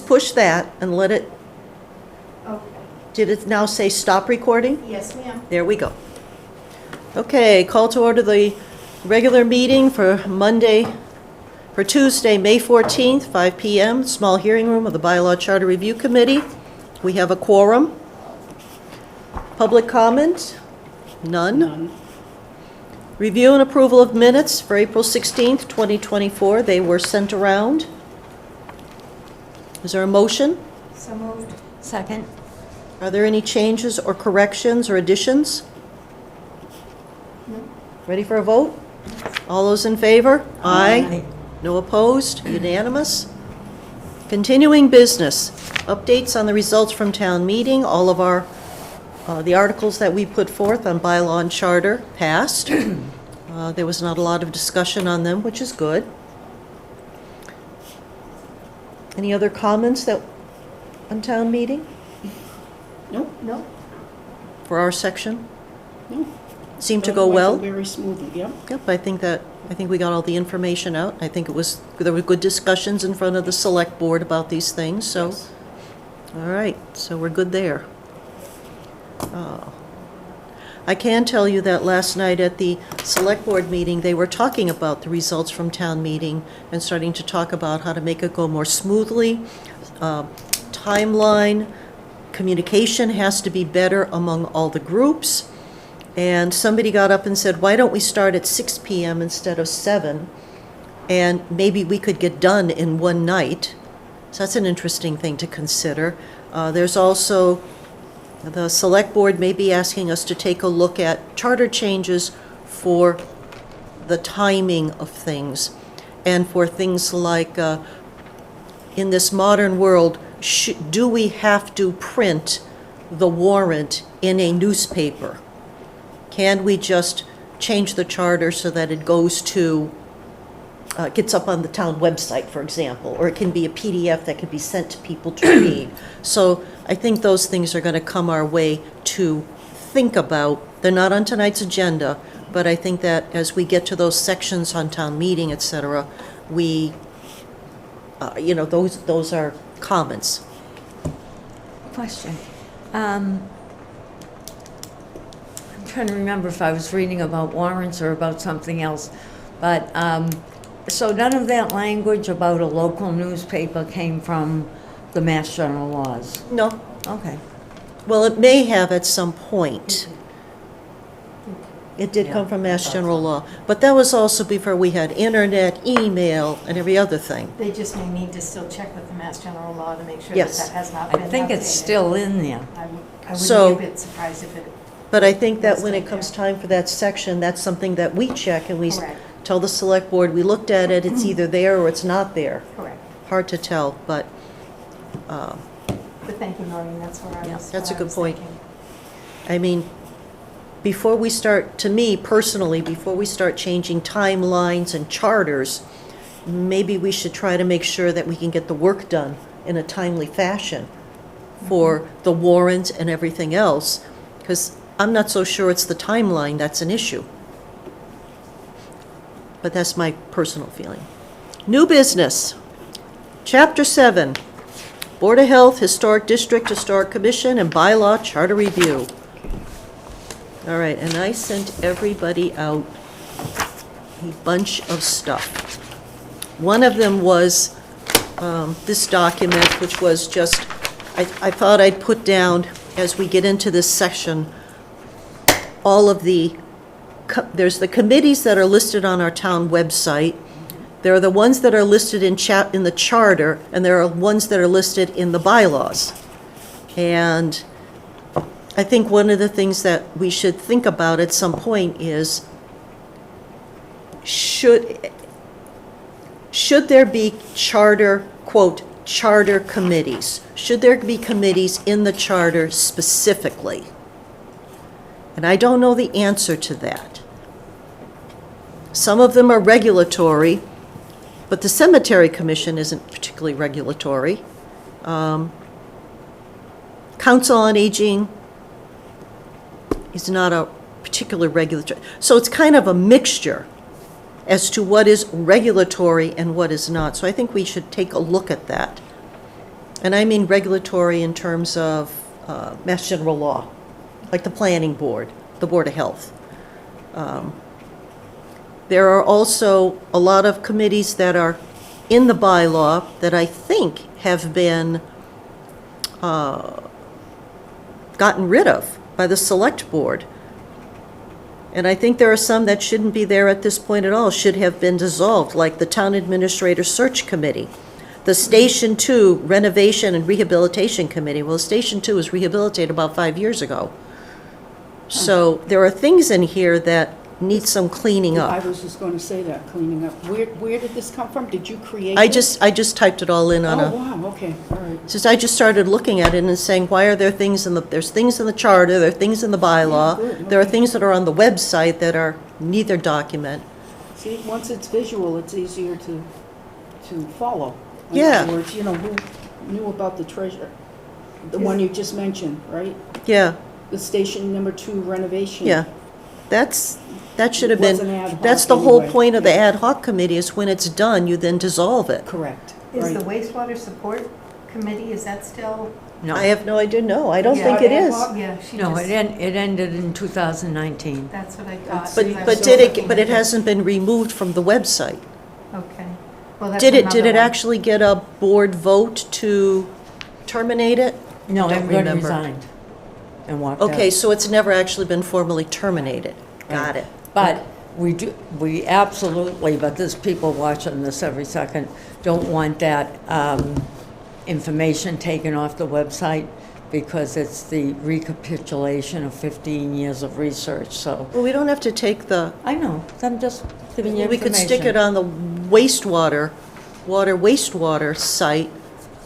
just push that and let it, Okay. did it now say stop recording? Yes, ma'am. There we go. Okay, call to order the regular meeting for Tuesday, May 14th, 5 PM, small hearing room of the Bylaw Charter Review Committee. We have a quorum. Public comment? None. Review and approval of minutes for April 16th, 2024. They were sent around. Is there a motion? So moved. Second. Are there any changes or corrections or additions? No. Ready for a vote? All those in favor? Aye. No opposed? Unanimous? Continuing business. Updates on the results from town meeting. All of our, the articles that we put forth on bylaw and charter passed. There was not a lot of discussion on them, which is good. Any other comments on town meeting Nope, No. for our section? no. Seemed to go well? Very smoothly, yep. Yep, I think we got all the information out. I think there were good discussions in front of the select board about these things, so. Yes. All right, so we're good there. I can tell you that last night at the select board meeting, they were talking about the results from town meeting and starting to talk about how to make it go more smoothly. Timeline, communication has to be better among all the groups. And somebody got up and said, why don't we start at 6 PM instead of 7? And maybe we could get done in one night. So that's an interesting thing to consider. There's also, the select board may be asking us to take a look at charter changes for the timing of things. And for things like, in this modern world, do we have to print the warrant in a newspaper? Can we just change the charter so that it goes to, gets up on the town website, for example, or it can be a PDF that can be sent to people to read? So I think those things are going to come our way to think about. They're not on tonight's agenda, but I think that as we get to those sections on town meeting, et cetera, we, those are comments. Question. I'm trying to remember if I was reading about warrants or about something else, but so none of that language about a local newspaper came from the Mass General laws? No. Okay. Well, it may have at some point. It did come from Mass General law, but that was also before we had internet, email, and every other thing. They just may need to still check with the Mass General law to make sure Yes. that has not I been think it's updated. still in there. I So- wouldn't be a bit surprised if it, But I think that It's when still it comes there. time for that section, that's something that we check and we Correct. tell the select board, we looked at it, it's either there or it's not there. correct. Hard to tell, but But thank you, Noreen, that's where I Yeah, was. that's what a I good was point. thinking. I mean, before we start, to me personally, before we start changing timelines and charters, maybe we should try to make sure that we can get the work done in a timely fashion for the warrant and everything else, because I'm not so sure it's the timeline that's an issue. But that's my personal feeling. New business. Chapter 7, Board of Health, Historic District, Historic Commission, and Bylaw Charter Review. All right, and I sent everybody out a bunch of stuff. One of them was this document, which was just, I thought I'd put down, as we get into this section, all of there's the committees that are listed on our town website. There are the ones that are listed in the charter, and there are ones that are listed in the bylaws. And I think one of the things that we should think about at some point is, should there be charter, quote, charter committees? Should there be committees in the charter specifically? And I don't know the answer to that. Some of them are regulatory, but the Cemetery Commission isn't particularly regulatory. Council on Aging is not a particular regulatory. So it's kind of a mixture as to what is regulatory and what is not. So I think we should take a look at that. And I mean regulatory in terms of Mass General Law, like the Planning Board, the Board of Health. There are also a lot of committees that are in the bylaw that I think have been gotten rid of by the Select Board. And I think there are some that shouldn't be there at this point at all, should have been dissolved, like the Town Administrator Search Committee, the Station 2 Renovation and Rehabilitation Committee. Well, Station 2 was rehabilitated about 5 years ago. So there are things in here that need some cleaning I up. was just going to say that, cleaning up. Where did this come from? Did you create I it? just typed it all in on Oh, a, wow, okay, all right. since I just started looking at it and saying, why are there things in the, there's things in the charter, there are things in the Yeah, bylaw, good, there are okay. things that are on the website that are neither document. See, once it's visual, it's easier to follow. In Yeah. other words, who knew about the treasure? The one you just mentioned, right? Yeah, The Station number 2 renovation. yeah. That should have It wasn't been, ad hoc that's the whole anyway, point of the yeah. ad hoc committee, is when it's done, you then dissolve it. Correct. Is the right. wastewater support committee, is that still? No, I have no idea, no, I don't Yeah, think it ad is. hoc? Yeah, she no, just, it ended in 2019. that's what I thought. But, because I but was did looking it, but at it hasn't been removed from the website. Okay. Well, that's Did it another one. actually get a board vote to terminate it? No, I don't everybody remember. resigned and walked out. Okay, so it's never actually been formally terminated. Got it. But we absolutely, but there's people watching this every second, don't want that information taken off the website because it's the recapitulation of 15 years of research, so. Well, we don't have to take the, I know, I'm just giving you we information. could stick it on the wastewater site.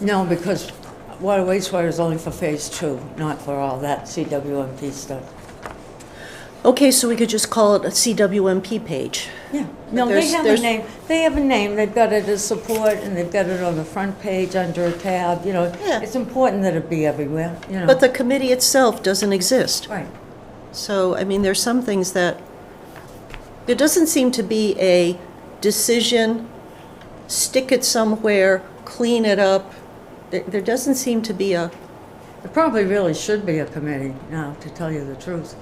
No, because water wastewater is only for phase 2, not for all that CWMP stuff. Okay, so we could just call it a CWMP page. Yeah, no, they There's- have a there's- name, they've got it as support, and they've got it on the front page under a tab, Yeah. It's important that it be everywhere, But the committee itself doesn't exist. Right, So, I mean, there's some things that, there doesn't seem to be a decision, stick it somewhere, clean it up. There doesn't seem to be a, there probably really should be a committee now, to tell you the truth.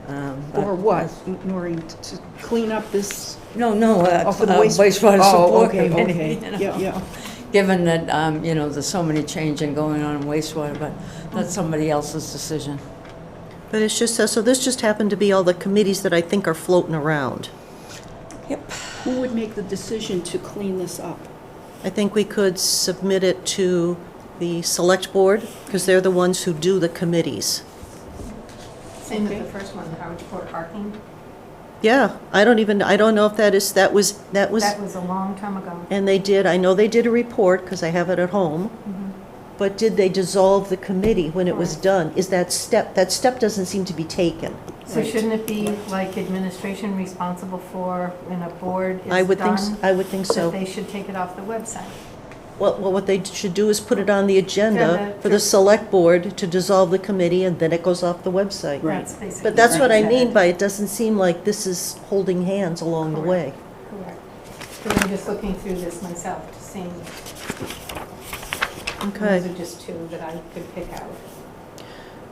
But- Or what, Noreen, to clean up this? No, for the waste- wastewater Oh, support okay, committee. okay. Yeah, yeah. Given that, there's so many changing going on in wastewater, but that's somebody else's decision. but it's just, so this just happened to be all the committees that I think are floating around. Yep. Who would make the decision to clean this up? I think we could submit it to the select board, because they're the ones who do the committees. Same Okay. with the first one, the Harwich Port parking. Yeah, I don't know if that was, That was a long time ago. and I know they did a report, because I have it at home. But did they dissolve the committee when it was Correct. done? Is that step doesn't seem to be taken. So shouldn't it be like administration responsible for when a board is done? I would think so. That they should take it off the website? Well, what they should do is put it on the agenda Agenda for the for- select board to dissolve the committee, and then it goes off the website. Right. That's basically. But that's what I it. mean by it doesn't seem like this is holding hands along the way. Correct. Because I'm just looking through this myself to see. Okay. Those are just two that I could pick out.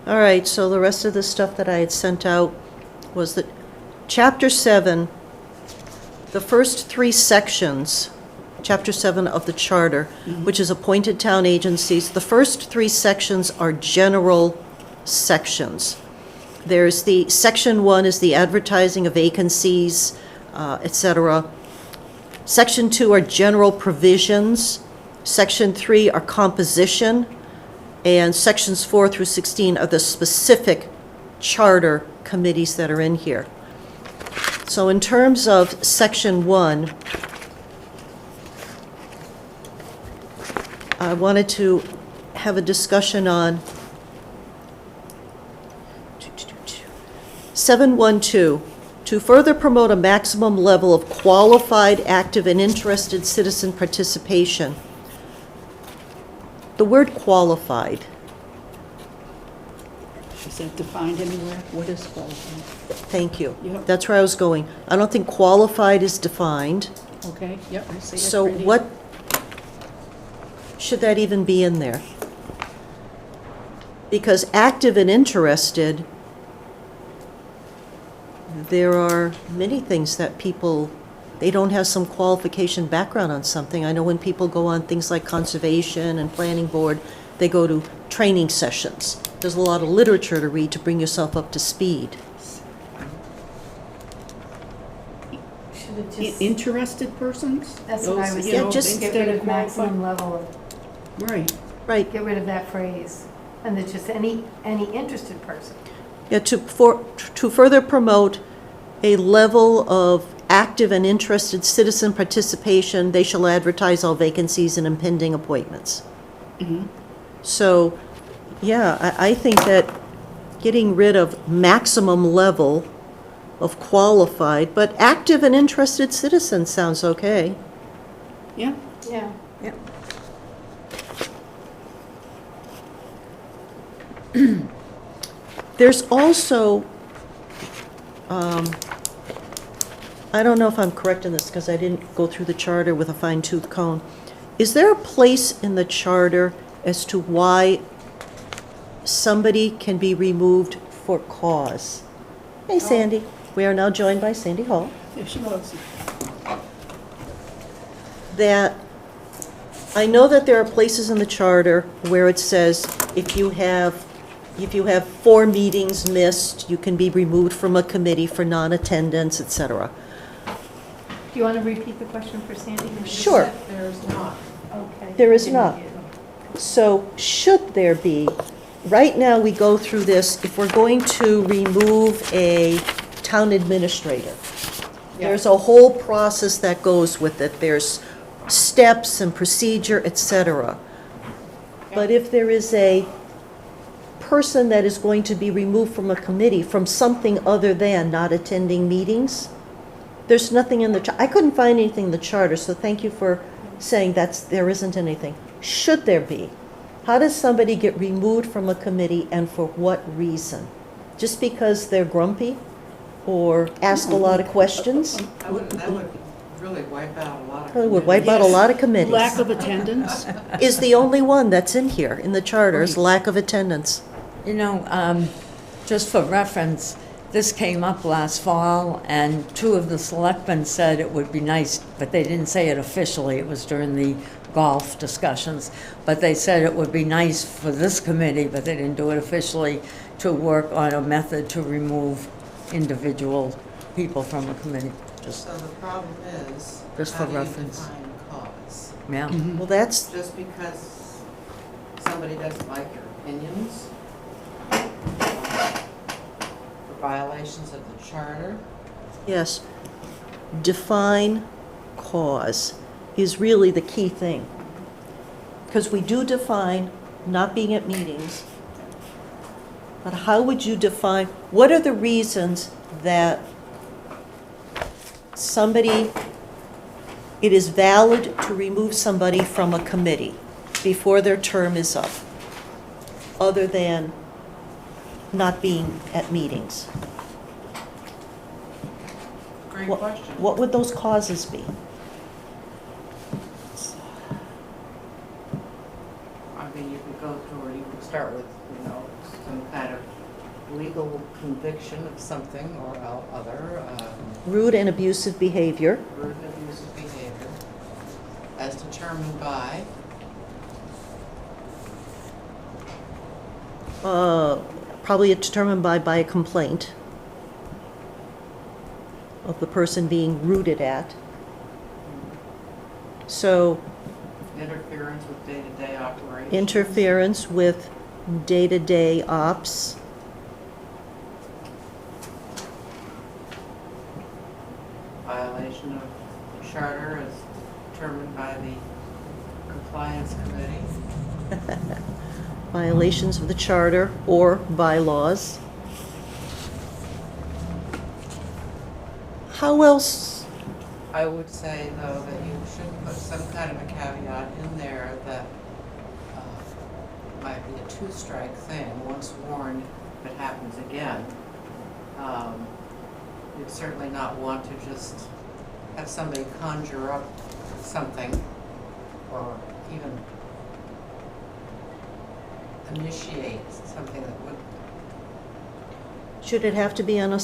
All right, so the rest of the stuff that I had sent out was that Chapter 7, the first 3 sections, Chapter 7 of the Charter, which is appointed town agencies, the first 3 sections are general sections. There's Section 1 is the advertising of vacancies, et cetera. Section 2 are general provisions. Section 3 are composition. And sections 4 through 16 are the specific charter committees that are in here. So in terms of Section 1, I wanted to have a discussion on 712, to further promote a maximum level of qualified, active, and interested citizen participation. The word qualified, Is that defined anywhere? What is qualified? thank you. Yep. That's where I was going. I don't think qualified is defined. Okay, yep, I see it. So right here. what Should that even be in there? Because active and interested, there are many things that people, they don't have some qualification background on something. I know when people go on things like conservation and planning board, they go to training sessions. There's a lot of literature to read to bring yourself up to speed. Should it just, Interested persons? that's what I Those, was you Yeah, know, just- get instead rid of of maximum qualified- level of, Right. Right. get rid of that phrase. And it's just any interested person. Yeah, to further promote a level of active and interested citizen participation, they shall advertise all vacancies and impending appointments. Mhm. So, yeah, I think that getting rid of maximum level of qualified, but active and interested citizens sounds okay. Yeah. Yeah. Yep. There's also, I don't know if I'm correct in this because I didn't go through the charter with a fine-tooth comb. Is there a place in the charter as to why somebody can be removed for cause? Hey, Sandy. We are now joined by Sandy Hall. There she goes. That, I know that there are places in the charter where it says if you have 4 meetings missed, you can be removed from a committee for non-attendance, et cetera. Do you want to repeat the question for Sandy? Sure. There's not. Okay. There is Didn't not. get it. So should there be, right now we go through this, if we're going to remove a town administrator, there's a whole process that goes with it. There's steps and procedure, et cetera. But if there is a person that is going to be removed from a committee from something other than not attending meetings, there's nothing in the, I couldn't find anything in the charter, so thank you for saying there isn't anything. Should there be? How does somebody get removed from a committee and for what reason? Just because they're grumpy or ask a lot of questions? That would really wipe out a lot of. It would wipe out a lot of committees. Lack of attendance. Is the only one that's in here, in the charter, is lack of attendance. You know, just for reference, this came up last fall, and 2 of the selectmen said it would be nice, but they didn't say it officially, it was during the golf discussions, but they said it would be nice for this committee, but they didn't do it officially, to work on a method to remove individual people from a committee. Just, So the problem is, Just how for do you reference. define cause? yeah. Well, that's, Just because somebody doesn't like your opinions? For violations of the charter? yes, define cause is really the key thing. Because we do define not being at meetings, but how would you define, what are the reasons that somebody, it is valid to remove somebody from a committee before their term is up, other than not being at meetings? Great What- question. What would those causes be? I mean, you could go through, or you could start with, some kind of legal conviction of something or other, Rude and abusive behavior, rude and abusive behavior, as determined by, probably determined by a complaint of the person being rooted at. So interference with day-to-day operations. interference with day-to-day ops, Violation of charter as determined by the compliance committee. violations of the charter or bylaws. How else? I would say, though, that you should put some kind of a caveat in there that might be a 2-strike thing. Once warned, if it happens again, you'd certainly not want to just have somebody conjure up something or even initiate something that would, Should it have to be on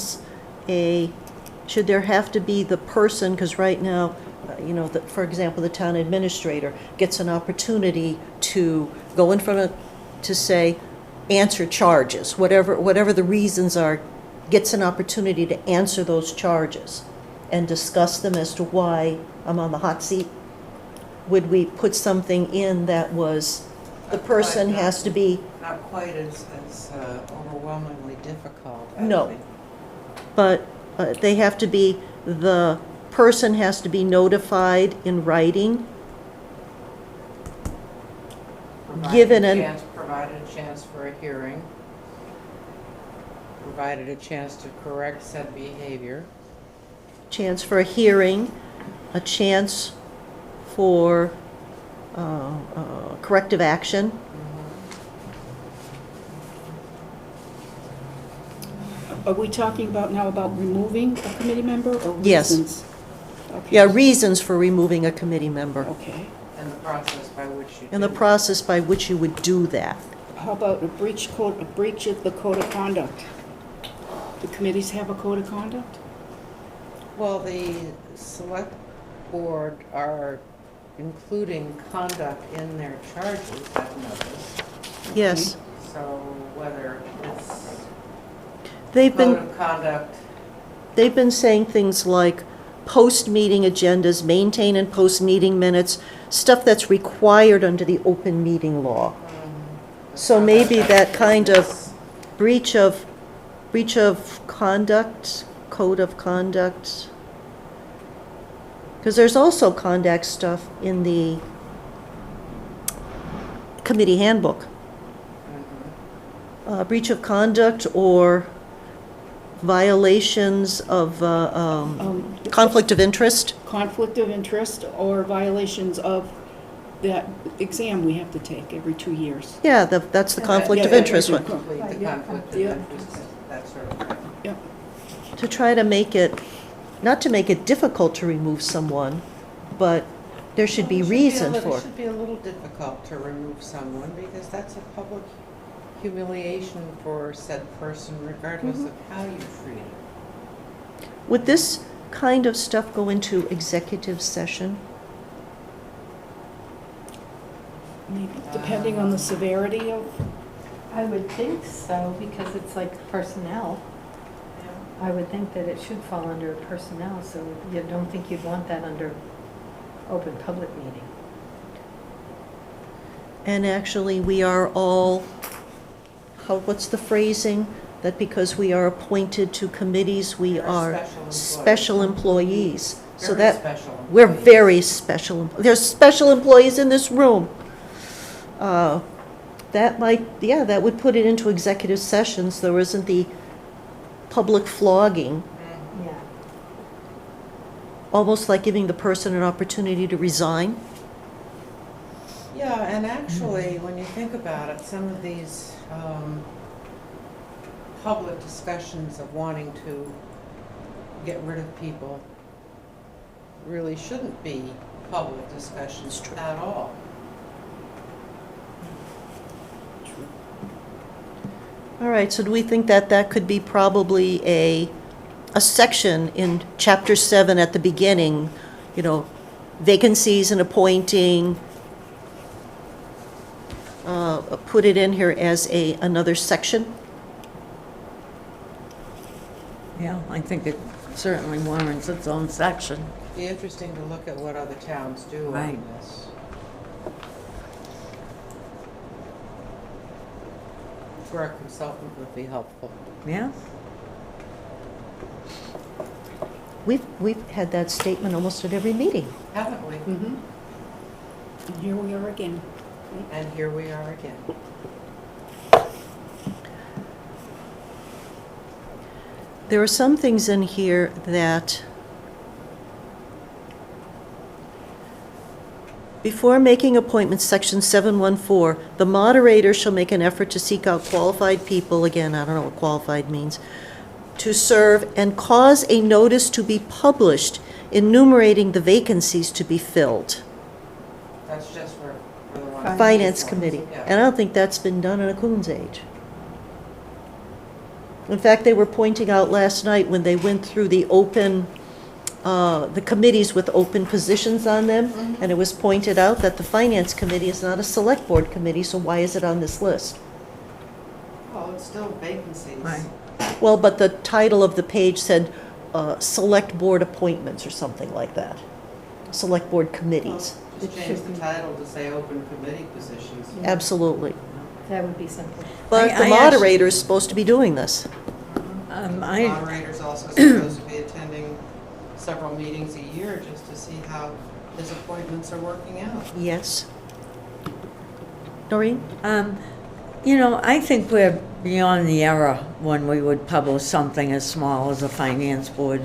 should there have to be the person, because right now, for example, the town administrator gets an opportunity to go in front of, to say, answer charges, whatever the reasons are, gets an opportunity to answer those charges and discuss them as to why I'm on the hot seat? Would we put something in that was, the person has to be, not quite as overwhelmingly difficult, I No. think. but they have to be, the person has to be notified in writing, given Provided a chance for a hearing, provided a chance to correct said behavior. chance for a hearing, a chance for corrective action. Are we talking about now about removing a committee member or Yes. reasons? Okay. Yeah, reasons for removing a committee member, Okay. And the process by which you and the do it. process by which you would do that. How about a breach of the code of conduct? Do committees have a code of conduct? Well, the select board are including conduct in their charges, I've noticed. Yes, So whether it's they've code been, of conduct, they've been saying things like post-meeting agendas, maintain and post meeting minutes, stuff that's required under the open meeting law. So maybe that kind of breach of conduct, code of conduct. Because there's also conduct stuff in the committee handbook. Breach of conduct or violations of conflict of interest. Conflict of interest or violations of that exam we have to take every 2 years? Yeah, that's the conflict of yeah, interest one. complete the Yeah. conflict of Yeah. interest, that sort of thing. Yep. To try to make it, not to make it difficult to remove someone, but there should be Well, reason It for. should be a little difficult to remove someone because that's a public humiliation for said person regardless of how you treat it. Would this kind of stuff go into executive session? Maybe, depending on the severity of, I would think so, because it's like personnel. I would think that it should fall under personnel, so you don't think you'd want that under open public meeting. And actually, we are all, what's the phrasing? That because we are appointed to committees, we We're are special special employees. So Very that, special we're employees. very special. There's special employees in this room. That might, yeah, that would put it into executive sessions. There isn't the public flogging, Yeah. almost like giving the person an opportunity to resign. Yeah, and actually, when you think about it, some of these public discussions of wanting to get rid of people really shouldn't be public discussions at all. All right, so do we think that that could be probably a section in Chapter 7 at the beginning, vacancies and appointing, put it in here as another section? Yeah, I think it certainly warrants its own section. Be interesting to look at what other towns do Right. on this. For a consultant would be helpful. Yeah? We've had that statement almost at every meeting. Haven't we? and here we are again. And here we are again. There are some things in here that, before making appointments, section 714, the moderator shall make an effort to seek out qualified people, again, I don't know what qualified means, to serve and cause a notice to be published enumerating the vacancies to be filled. That's just for the one. Finance These Committee. ones, yeah. And I don't think that's been done in a coon's age. In fact, they were pointing out last night when they went through the committees with open positions on them, Mhm. and it was pointed out that the Finance Committee is not a select board committee, so why is it on this list? Well, it's still vacancies. Right. Well, but the title of the page said, Select Board Appointments or something like that. Select Board Committees. Just It change should the be. title to say open committee positions. Yeah. Absolutely. That would be simple. But I the actually- moderator is supposed to be doing this. The I, moderator's also supposed to be attending several meetings a year just to see how his appointments are working out. Yes. Noreen? I think we're beyond the era when we would publish something as small as a finance board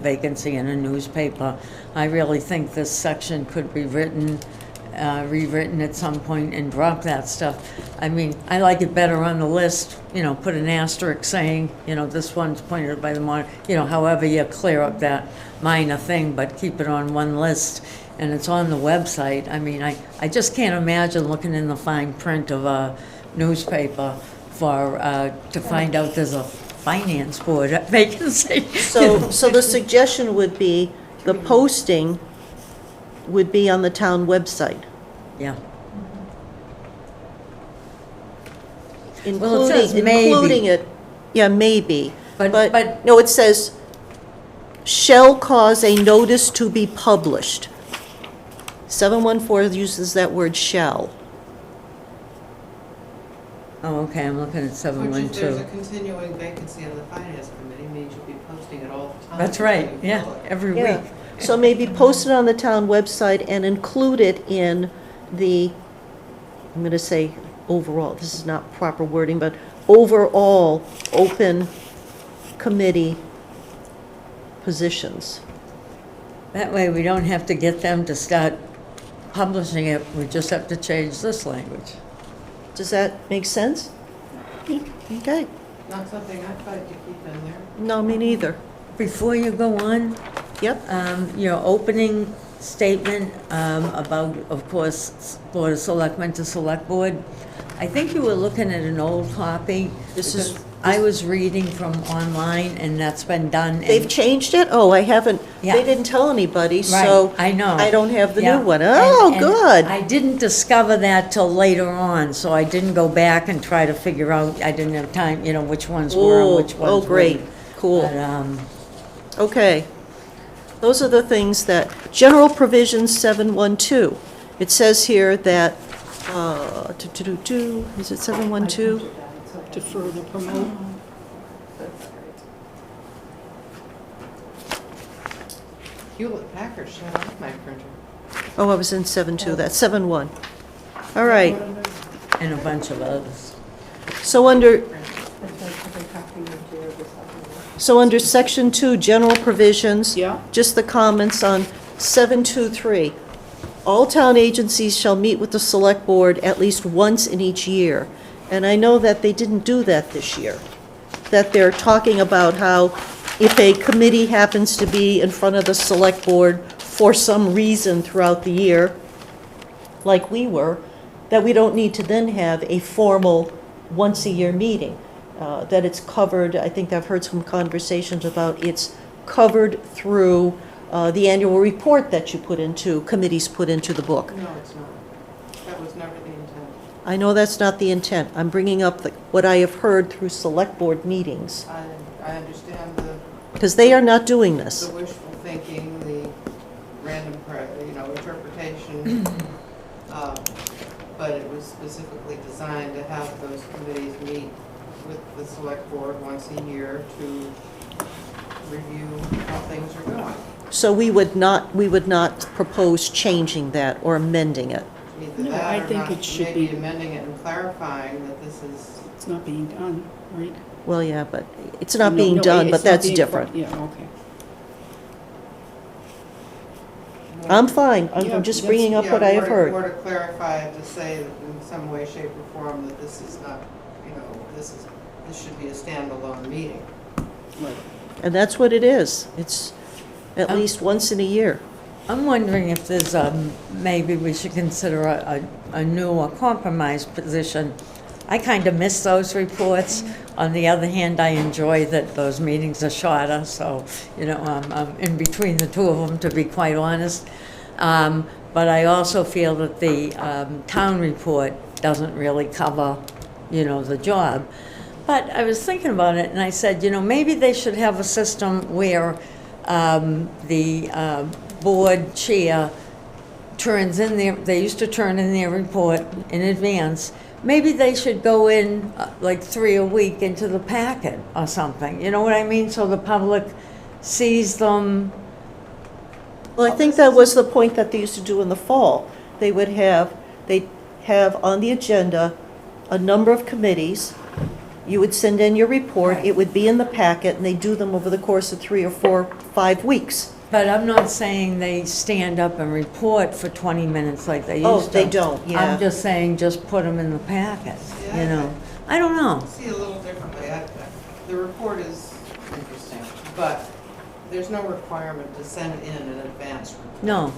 vacancy in a newspaper. I really think this section could be rewritten at some point and drop that stuff. I mean, I like it better on the list, put an asterisk saying, this one's appointed by the however you clear up that minor thing, but keep it on one list. And it's on the website. I mean, I just can't imagine looking in the fine print of a newspaper to find out there's a finance board vacancy. So the suggestion would be, the posting would be on the town website, Yeah. Well, it says including maybe. it, yeah, maybe. But- No, it says, shall cause a notice to be published. 714 uses that word shall. Oh, okay, I'm looking at Which if there's a 712. continuing vacancy on the finance committee means you'll be posting it all the time. That's right, so you yeah, fill it. every Yeah. week. So maybe post it on the town website and include it in the, I'm going to say overall, this is not proper wording, but overall open committee positions. That way, we don't have to get them to start publishing it, we just have to change this language. Does that make sense? Okay. Not something I'd like to keep in there. No, me neither. Before you go on, Yep. your opening statement about, of course, Board of Selectmen to Select Board, I think you were looking at an old copy. This is- because I was reading from online, and that's been done. and- They've changed it? Oh, I haven't, Yeah. they didn't tell anybody, so Right, I know. I don't have the Yeah. new one. Oh, And good. I didn't discover that till later on, so I didn't go back and try to figure out, I didn't have time, which ones were and which ones Oh, weren't. great, cool. But, Okay. Those are the things that, general provisions 712. It says here that, is it 712? To further promote. Hewlett Packard shut off my printer. Oh, I was in 7.2, that's 7.1. All right, and a bunch of others. so under, That's why every copy of your this up. so under section 2, general provisions. Yeah. Just the comments on 723. All town agencies shall meet with the select board at least once in each year. And I know that they didn't do that this year. That they're talking about how if a committee happens to be in front of the select board for some reason throughout the year, like we were, that we don't need to then have a formal once-a-year meeting. That it's covered, I think I've heard some conversations about it's covered through the annual report that you put into, committees put into the book. No, it's not. That was never the intent. I know that's not the intent. I'm bringing up what I have heard through select board meetings, I understand because they are not doing the this. wishful thinking, the random, interpretation. But it was specifically designed to have those committees meet with the select board once a year to review how things are going. So we would not propose changing that or amending it. Either No, that I or think not, it should maybe be- amending it and clarifying that this is, It's not being done, right? Well, yeah, but it's not No, being no, done, it's but not that's being- different. Yeah, okay. I'm fine. Yeah, I'm just that's- bringing up what I have heard. Or to clarify it, to say that in some way, shape, or form that this is not, this should be a standalone meeting. Right. And that's what it is. It's at Um, least once in a year. I'm wondering if there's, maybe we should consider a new or compromise position. I kind of miss those reports. On the other hand, I enjoy that those meetings are shorter, so, I'm in between the two of them, to be quite honest. But I also feel that the town report doesn't really cover, the job. But I was thinking about it, and I said, maybe they should have a system where the board chair turns in they used to turn in their report in advance. Maybe they should go in like 3 a week into the packet or something, you know what I mean? So the public sees them. Well, I think that was the point that they used to do in the fall. They'd have on the agenda a number of committees. You would send in your report, Right. it would be in the packet, and they do them over the course of 3 or 4, 5 weeks. But I'm not saying they stand up and report for 20 minutes like they used Oh, to. they don't, yeah. I'm just saying, just put them in the packet, I don't know. See a little differently. The report is interesting, but there's no requirement to send in an advance report. No,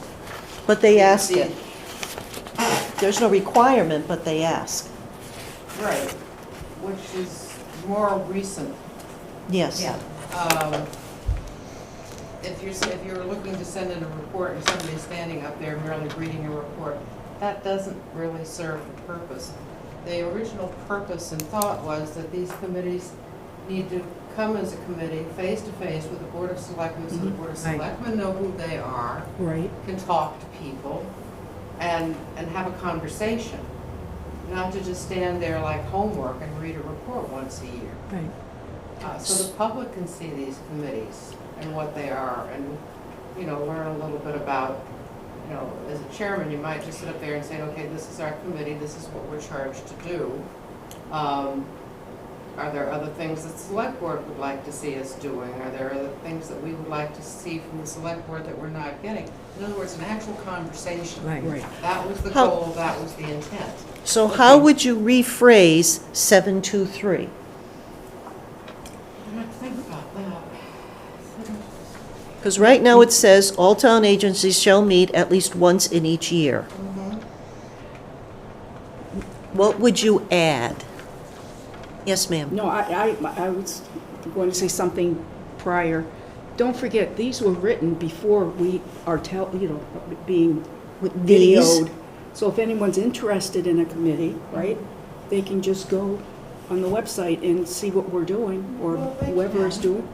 But they ask it. There's no requirement, but they ask. Right, which is more recent. Yes. yeah. If you're looking to send in a report and somebody's standing up there merely reading a report, that doesn't really serve the purpose. The original purpose and thought was that these committees need to come as a committee face to face with the Board of Selectmen, so the Board of Right. Selectmen know who they are, Right. can talk to people, and have a conversation, not to just stand there like homework and read a report once a year. Right. So the public can see these committees and what they are and, learn a little bit about, as a chairman, you might just sit up there and say, okay, this is our committee, this is what we're charged to do. Are there other things that the select board would like to see us doing? Are there other things that we would like to see from the select board that we're not getting? In other words, an actual conversation. Right. Right. That was the How- goal, that was the intent. So how would you rephrase 723? I'm not thinking about that. Because right now it says, all town agencies shall meet at least once in each year. What would you add? Yes, ma'am. No, I was going to say something prior. Don't forget, these were written before we are being These? videoed. So if anyone's interested in a committee, right, they can just go on the website and see what we're doing, or Well, they whoever is can. doing.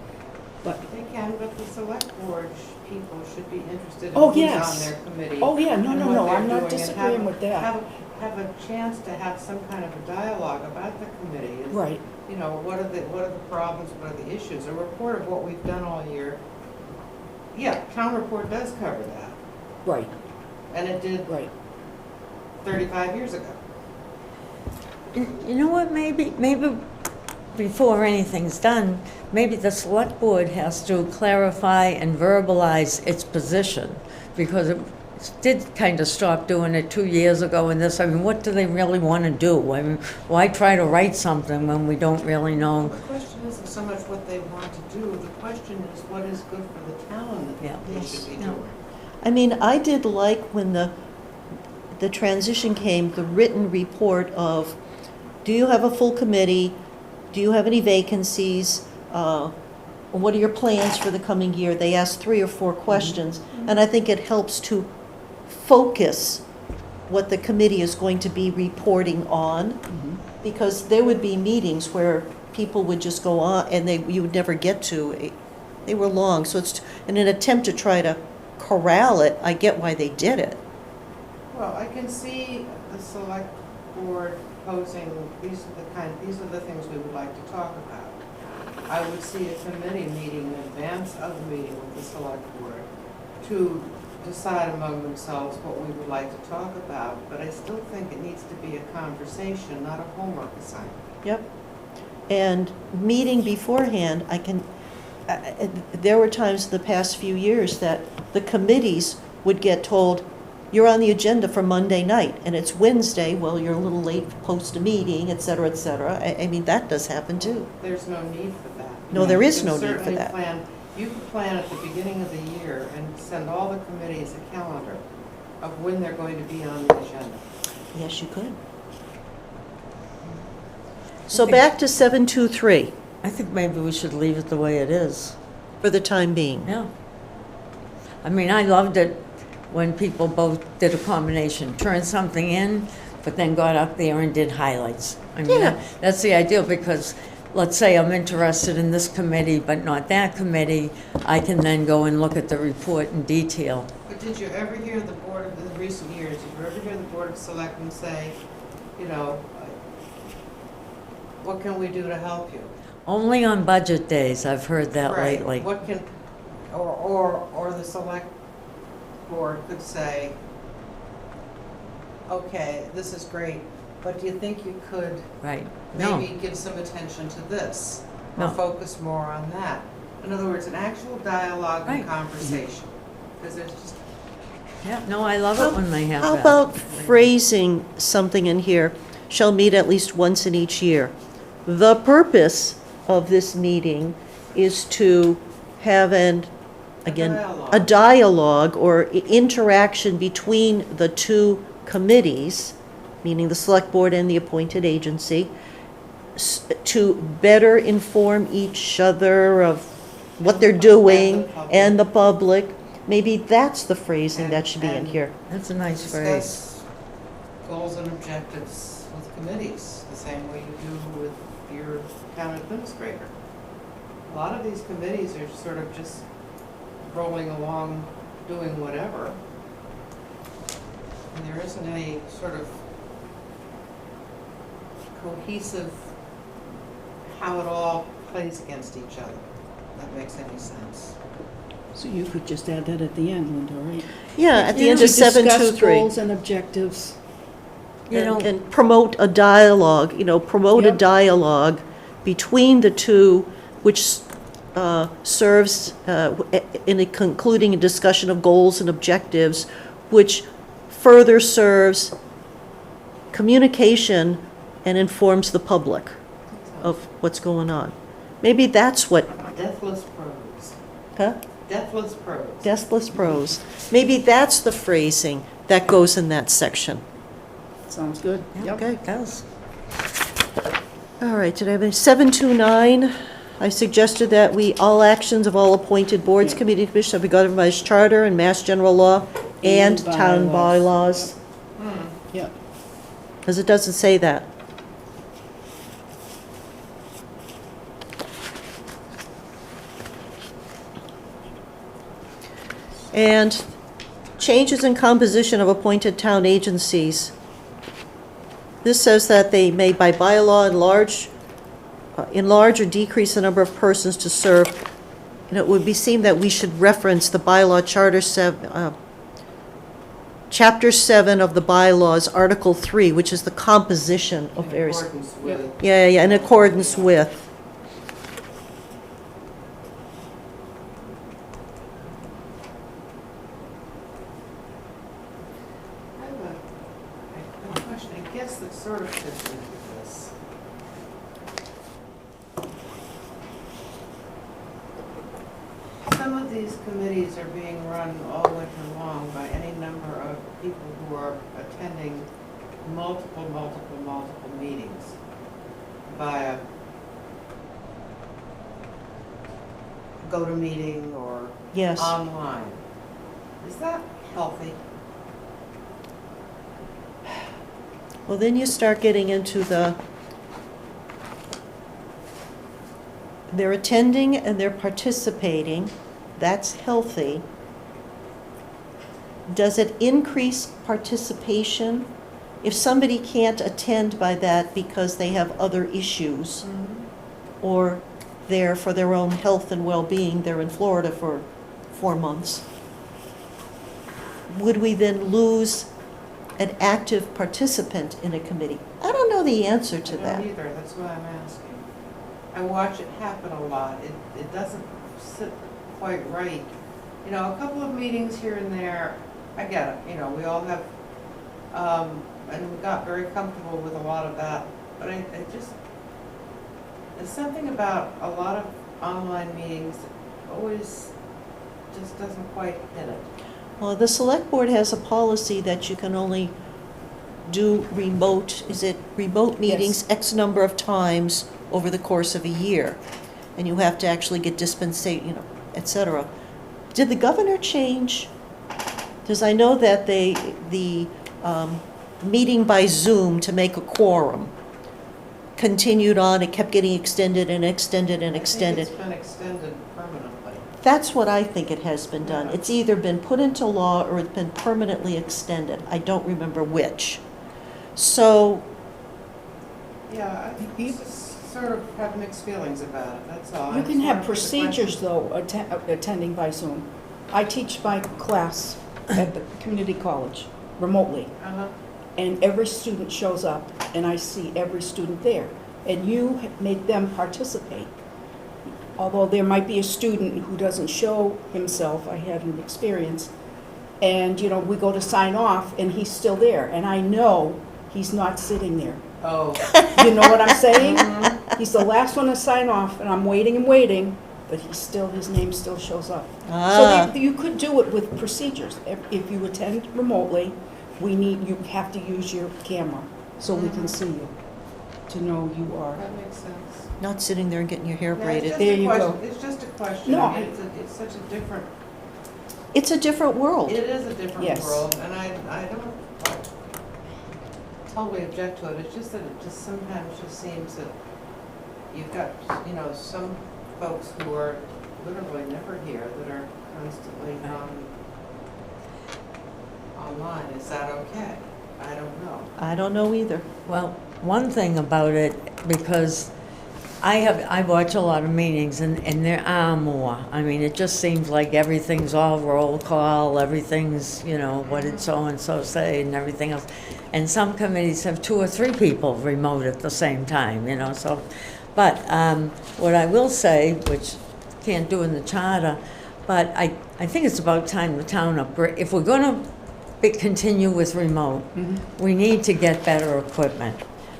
But, They can, but the select board people should be interested in Oh, who's yes. on their committee. oh yeah, no, and no, what no, they're I'm not doing, and disagreeing with that. Have a chance to have some kind of a dialogue about the committee. And, Right, what are the problems, what are the issues? A report of what we've done all year. Yeah, town report does cover that, right, and it did right. 35 years ago. You know what, maybe before anything's done, maybe the select board has to clarify and verbalize its position, because it did kind of stop doing it 2 years ago and this, what do they really want to do? Why try to write something when we don't really know? The question isn't so much what they want to do, the question is what is good for the town Yeah. that they should be Yeah. doing. I did like when the transition came, the written report of, do you have a full committee? Do you have any vacancies? What are your plans for the coming year? They asked 3 or 4 questions, and I think it helps to focus what the committee is going to be reporting on, because there would be meetings where people would just go on and you would never get to. They were long, so it's in an attempt to try to corral it. I get why they did it. Well, I can see the select board posing, these are the things we would like to talk about. I would see a committee meeting in advance of the meeting with the select board to decide among themselves what we would like to talk about, but I still think it needs to be a conversation, not a homework assignment. Yep. And meeting beforehand, there were times the past few years that the committees would get told, you're on the agenda for Monday night, and it's Wednesday, well, you're a little late, post a meeting, et cetera, et cetera. That does happen too. There's no need for that. No, there is You no can need for certainly that. plan you could plan at the beginning of the year and send all the committees a calendar of when they're going to be on the agenda. Yes, you could. So back to 723 I think maybe we should leave it the way it is. for the time being. Yeah. I mean, I loved it when people both did a combination, turned something in, but then got up there and did highlights. I mean, Yeah. that's the ideal, because let's say I'm interested in this committee, but not that committee, I can then go and look at the report in detail. But did you ever hear the Board of, in recent years, did you ever hear the Board of Selectmen say, you know, what can we do to help you? Only on budget days, I've heard that Right. lately. What can, or the Select Board could say, okay, this is great, but do you think you could Right. No, maybe give some attention to this? Or No. focus more on that? In other words, an actual dialogue and Right. conversation. Because there's just, yeah, no, I love it when they have How that. about phrasing something in here, shall meet at least once in each year? The purpose of this meeting is to have again, a dialogue or interaction between the two committees, meaning the select board and the appointed agency, to better inform each other of what they're doing and the public. Maybe that's the phrasing that should be in here. That's a nice phrase. discuss goals and objectives with committees, the same way you do with your town administrator. A lot of these committees are sort of just rolling along, doing whatever. And there isn't any sort of cohesive, how it all plays against each other. If that makes any sense. So you could just add that at the end, Linda, right? Yeah, at the end To of 723. discuss goals and objectives. You know, And promote a dialogue, promote a Yep. dialogue between the two, which serves in concluding a discussion of goals and objectives, which further serves communication and informs the public of what's going on. Maybe that's what, Deathless prose. huh? Deathless prose. Deathless prose. Maybe that's the phrasing that goes in that section. Sounds good. yeah, Okay. it does. All right, did I have any, 729, I suggested that all actions of all appointed boards, Yeah. committee, commissions shall be governed by Mass Charter and Mass General Law and And town bylaws, Yeah. because it doesn't say that. And changes in composition of appointed town agencies. This says that they may by bylaw enlarge or decrease the number of persons to serve. And it would be seemed that we should reference the bylaw Chapter 7 of the bylaws, Article 3, which is the composition of In various. accordance with. Yeah, in accordance with. I have a question, I guess that sort of fits into this. Some of these committees are being run all winter long by any number of people who are attending multiple meetings via GoToMeeting or Yes. online. Is that healthy? Well, then you start getting into they're attending and they're participating. That's healthy. Does it increase participation? If somebody can't attend by that because they have other issues, or they're for their own health and well-being, they're in Florida for 4 months, would we then lose an active participant in a committee? I don't know the answer to I that. don't either, that's why I'm asking. I watch it happen a lot, it doesn't sit quite right. You know, a couple of meetings here and there, I get it, we all have, and we got very comfortable with a lot of that, but I just, there's something about a lot of online meetings always just doesn't quite hit it. Well, the select board has a policy that you can only do remote, is it remote meetings X number of times over the course of a year? And you have to actually get dispensation, et cetera. Did the governor change? Because I know that the meeting by Zoom to make a quorum continued on, it kept getting extended and extended and extended. I think it's been extended permanently. That's what I think it has been done. Yeah. It's either been put into law or it's been permanently extended. I don't remember which. So, Yeah, I just sort of have mixed feelings about it, that's all. You I'm can sort have of procedures, question. though, attending by Zoom. I teach my class at the community college remotely, Uh-huh. and every student shows up, and I see every student there. And you make them participate. Although there might be a student who doesn't show himself, I had an experience, and, we go to sign off, and he's still there, and I know he's not sitting there. Oh. You know what I'm saying? Mhm. He's the last one to sign off, and I'm waiting and waiting, but his name still shows up. Ah. So you could do it with procedures. If you attend remotely, you have to use your camera so we can see you, to know you are. That makes sense. not sitting there and getting your hair Yeah, braided. it's just There a you question- go. It's just a question. No, I mean, it's such a different, It's a different world. it is a different Yes. world, and I don't totally object to it. It's just that it just sometimes just seems that you've got, some folks who are literally never here that are constantly online. Is that okay? I don't know. I don't know either. Well, one thing about it, because I watch a lot of meetings, and there are more. I mean, it just seems like everything's all roll call, everything's, what did so-and-so say and everything else. And some committees have 2 or 3 people remote at the same time, so. But what I will say, which can't do in the charter, but I think it's about time the town upgrade, if we're gonna continue with remote, we need to get better equipment.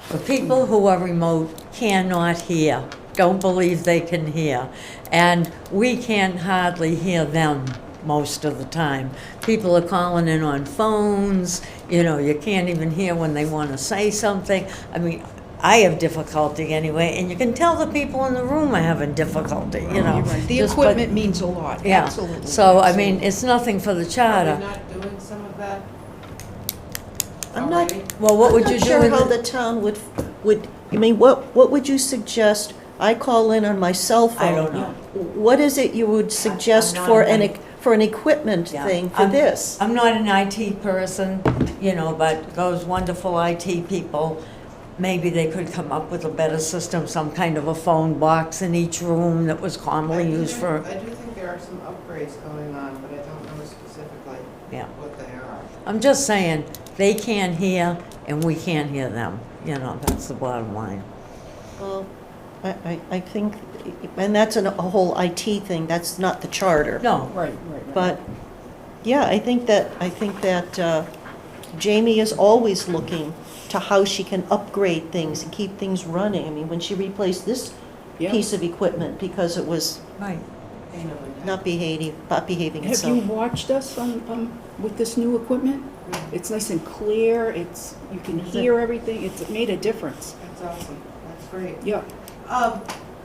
The people who are remote cannot hear, don't believe they can hear, and we can hardly hear them most of the time. People are calling in on phones, you can't even hear when they want to say something. I mean, I have difficulty anyway, and you can tell the people in the room are having difficulty, You're right. The Just equipment means a lot, Yeah, absolutely. so, I absolutely. mean, it's nothing for the Are we charter. not doing some of that I'm not- already? Well, what I'm would not you do sure in how the- the town would, what would you suggest? I call in on my cell phone. I don't know. What is it you would suggest I'm not for an for an equipment Yeah. thing for I'm- this? I'm not an IT person, but those wonderful IT people, maybe they could come up with a better system, some kind of a phone box in each room that was commonly used for, I do think there are some upgrades going on, but I don't know specifically yeah. what they are. I'm just saying, they can't hear and we can't hear them, that's the bottom line. Well, I think, and that's a whole IT thing, that's not the charter. No, Right. But, yeah, I think that Jamie is always looking to how she can upgrade things and keep things running. I mean, when she replaced this Yeah. piece of equipment because it was right. not behaving Have you itself. watched us with this new equipment? It's nice and clear, you can hear everything, it's made a difference. That's awesome, that's great. Yeah.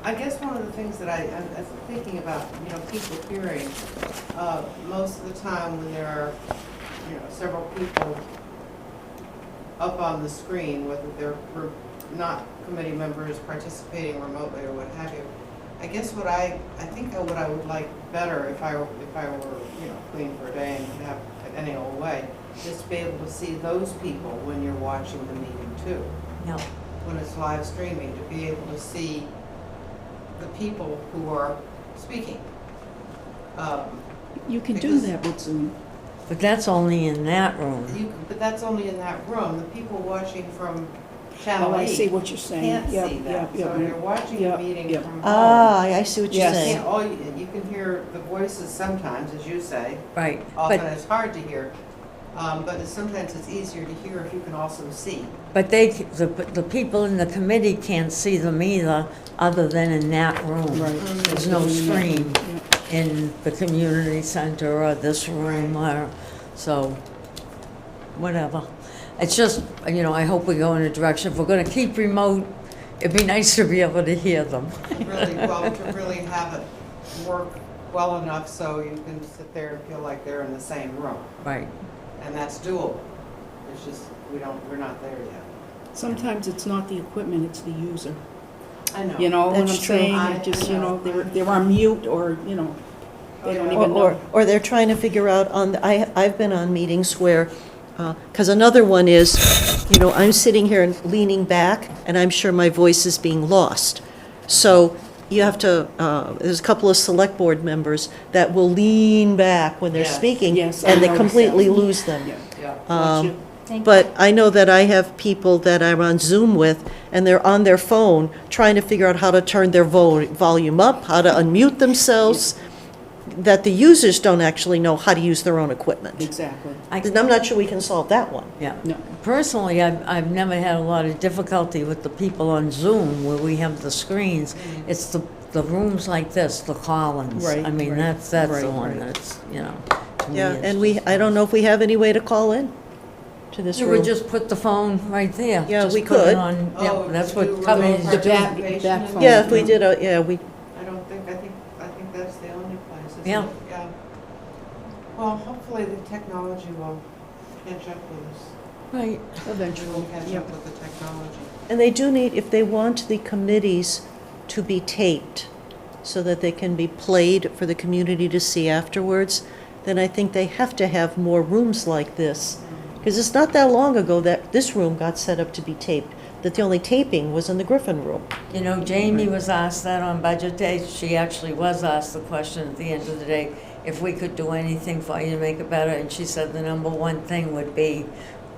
I guess one of the things that I'm thinking about, people hearing, most of the time when there are, several people up on the screen, whether they're not committee members participating remotely or what have you, I guess what I would like better if I were, clean for a day and could have it any old way, is to be able to see those people when you're watching the meeting too. No. When it's live streaming, to be able to see the people who are speaking. You can do Because- that with Zoom. But that's only in that room. But that's only in that room. The people watching from Channel Oh, I 8 see what you're saying. can't Yeah, see yeah, that. yeah, So yeah. you're watching Yeah, the meeting yeah. from home. I see what you're Yes. saying. You can hear the voices sometimes, as you say. Right. Often But it's hard to hear. But sometimes it's easier to hear if you can also see. the people in the committee can't see them either, other than in that room. Right. There's no screen. in the community center or this room or, so, whatever. It's just, I hope we go in a direction. If we're gonna keep remote, it'd be nice to be able to hear them. To really have it work well enough so you can sit there and feel like they're in the same room. Right. And that's doable. It's just, we're not there yet. Sometimes it's not the equipment, it's the user. I know. You know what I'm That's true. saying? I It just, know. they're on mute or, they don't even know. Or they're trying to figure out I've been on meetings where, because another one is, I'm sitting here and leaning back, and I'm sure my voice is being lost. So you have to, there's a couple of select board members that will lean back when they're Yes. speaking, Yes, I and they noticed completely that. lose them. Yeah. Yeah. Bless you. But I know that I have people that I'm on Zoom with, and they're on their phone trying to figure out how to turn their volume up, how to unmute themselves, that the users don't actually know how to use their own equipment. Exactly. And I'm not sure we can solve that one. Yeah. No. Personally, I've never had a lot of difficulty with the people on Zoom where we have the screens. It's the rooms like this, the call-ins. Right, I mean, right, that's the right, one right. that's, to me Yeah, it's and just- I don't know if we have any way to call in to this You room. would just put the phone right there. Yeah, Just we put it could. on- Oh, Yeah, that's to what do companies remote do. The back participation phone. Yeah, if we did, I think that's the only place, isn't Yeah. it? Yeah. Well, hopefully the technology will catch up with us. Right. Eventually. We'll catch Yep. up with the technology. And they do need, if they want the committees to be taped so that they can be played for the community to see afterwards, then I think they have to have more rooms like this. Because it's not that long ago that this room got set up to be taped, that the only taping was in the Griffin room. Jamie was asked that on budget day. She actually was asked the question at the end of the day, if we could do anything for you to make it better. And she said the number one thing would be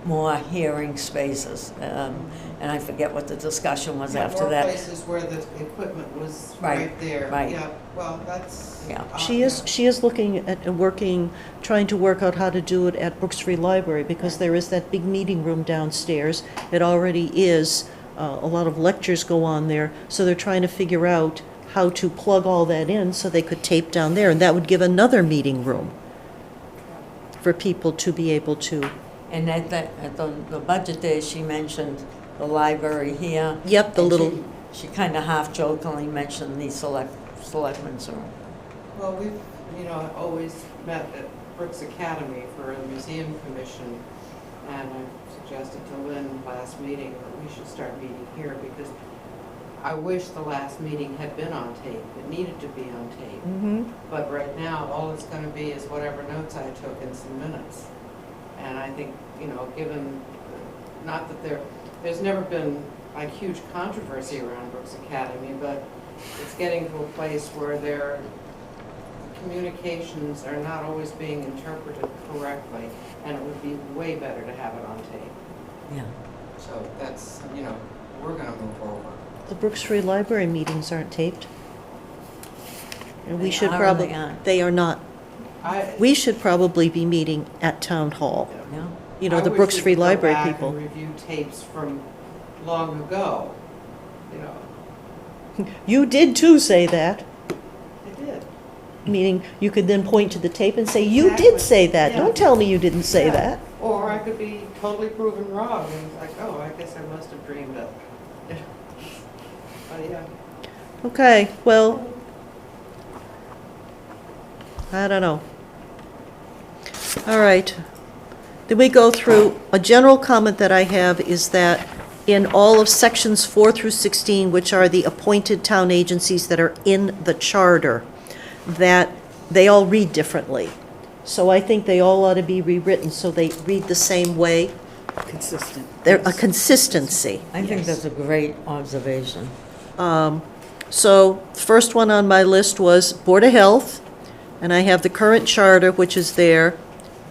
more hearing spaces. And I forget what the discussion was after More that. places where the equipment was Right, right there. right. Yeah, well, that's. Yeah. She is looking at and working, trying to work out how to do it at Brooks Free Library, because there is that big meeting room downstairs. It already is, a lot of lectures go on there, so they're trying to figure out how to plug all that in so they could tape down there, and that would give another meeting room for people to be able to. And at the budget day, she mentioned the library here. Yep, the And little, She kind of half jokingly mentioned the selectmen's room. Well, we've, always met at Brooks Academy for a museum commission, and I suggested to Lynn last meeting that we should start meeting here, because I wish the last meeting had been on tape. It needed to be on tape. Mhm. But right now, all it's gonna be is whatever notes I took in some minutes. And I think, given, not that there's never been like huge controversy around Brooks Academy, but it's getting to a place where their communications are not always being interpreted correctly, and it would be way better to have it on tape. Yeah. So that's, we're gonna move forward. the Brooks Free Library meetings aren't taped. And we They should are or probably, they aren't? they are not. We should probably be meeting at Town Hall. Yeah. The Brooks Free Library people. I wish we could go back and review tapes from long ago, You did too say that, I did. meaning you could then point to the tape and say, you Exactly. did say that. Yeah. Don't tell me you didn't say Yeah. that. Or I could be totally proven wrong, and it's like, oh, I guess I must have dreamed it. But yeah. Okay, well, I don't know. All right. Then we go through, a general comment that I have is that in all of sections 4 through 16, which are the appointed town agencies that are in the charter, that they all read differently. So I think they all ought to be rewritten so they read the same way. Consistent. They're a Yes. consistency. I think Yes. that's a great observation. So, first one on my list was Board of Health, and I have the current charter, which is there.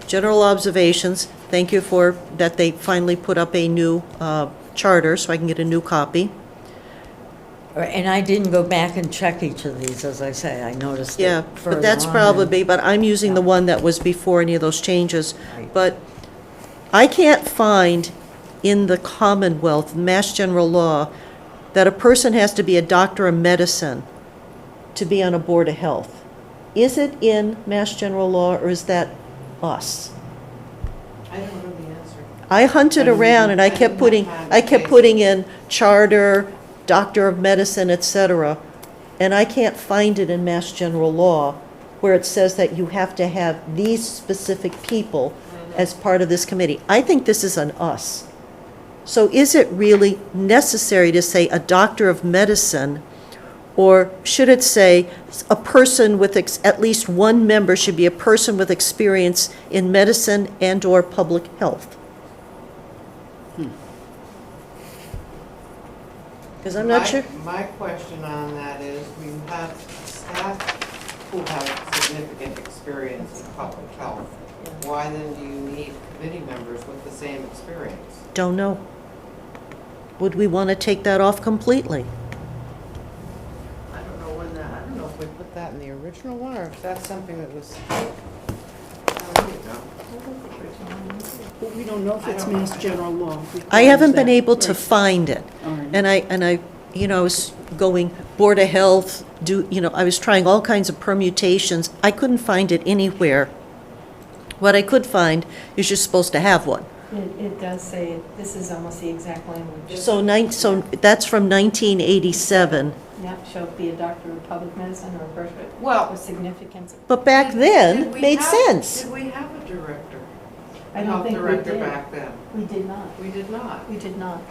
General observations, thank you for, that they finally put up a new charter, so I can get a new copy. And I didn't go back and check each of these, as I say, I noticed it Yeah, further but that's on probably, but I'm using the Yeah. one that was before any of those changes. Right. But I can't find in the Commonwealth, Mass General Law, that a person has to be a doctor of medicine to be on a Board of Health. is it in Mass General Law, or is that us? I don't know the answer. I hunted around and I kept putting in charter, doctor of medicine, etc. And I can't find it in Mass General Law where it says that you have to have these specific people as part of this committee. I think this is an us. So is it really necessary to say a doctor of medicine, or should it say a person with, at least one member should be a person with experience in medicine and/or public health? Because I'm not sure. My question on that is, we have staff who have significant experience in public health. Why then do you need committee members with the same experience? Don't know. Would we want to take that off completely? I don't know when that, I don't know if we put that in the original one, or if that's something that was, I don't know. But we don't know if it's I don't know. Mass General Law. I haven't been That- able to right. find it. All right. And I, I was going Board of Health, I was trying all kinds of permutations. I couldn't find it anywhere. What I could find is you're supposed to have one. It does say, this is almost the exact language. So that's from 1987. Yeah, shall be a doctor of public medicine or a person Well- with significance. But back Did then, we made have- sense. Did we have a director? I don't Health think we director did. back then? We did not. We did not. We did not.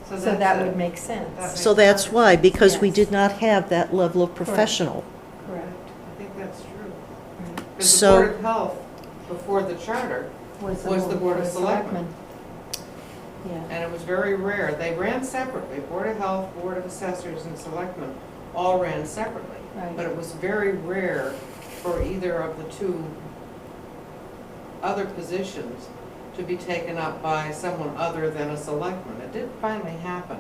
So that's that it. would make sense. That So makes that's sense. why, because we Yes. did not have that level of professional. Correct. I think that's true. Right. Because the So- Board of Health, before the charter, was the Board of Selectmen. Yeah, And it was very rare. They ran separately. Board of Health, Board of Assessors, and Selectmen all ran separately. Right. But it was very rare for either of the two other positions to be taken up by someone other than a selectman. It did finally happen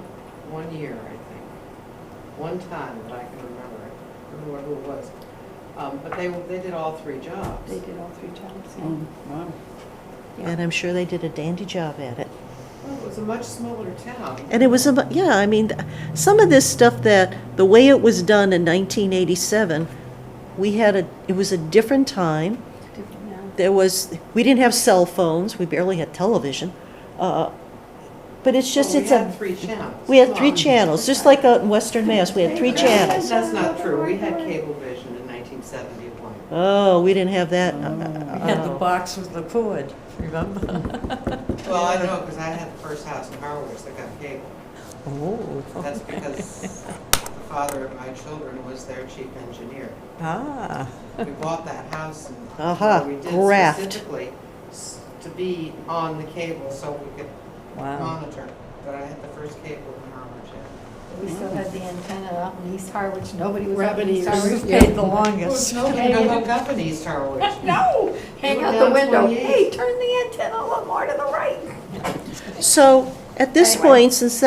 one year, I think. One time that I can remember. I don't remember who it was. But they did all three jobs. they did all three jobs. yeah. Oh, wow. And I'm sure they did a dandy job at it. Well, it was a much smaller town. And it was, some of this stuff that, the way it was done in 1987, it was a different time. Different now. We didn't have cell phones, we barely had television. But it's just, Well, it's we had a, three channels. we had Come three on. channels, just like out in Western Mass, we had three channels. That's not true. We had Cablevision in 1971. Oh, we didn't have that. We had the box with the cord, remember? Well, I know, because I had the first house in Harwich that got cable. Oh. That's because the father of my children was their chief engineer. Ah. We bought that house and Aha, we did graft. specifically to be on the cable so we could Wow. monitor. But I had the first cable in Harwich. Yeah. We still had the antenna out in East Harwich. Nobody was out Rabbit in East ears. Harwich. Paid the There was longest. nobody to hook up in East Harwich. No, hang We were out the down window. 28. Hey, turn the antenna a little more to the right. So, at this Anyway. point, since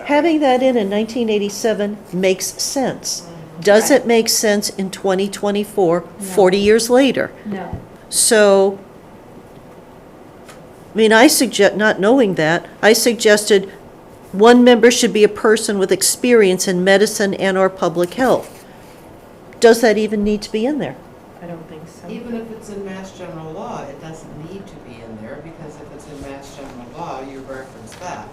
having that in 1987 makes sense. Does it make sense in 2024, 40 years later? No. So, not knowing that, I suggested one member should be a person with experience in medicine and/or public health. Does that even need to be in there? I don't think so. Even if it's in Mass General Law, it doesn't need to be in there, because if it's in Mass General Law, you reference that.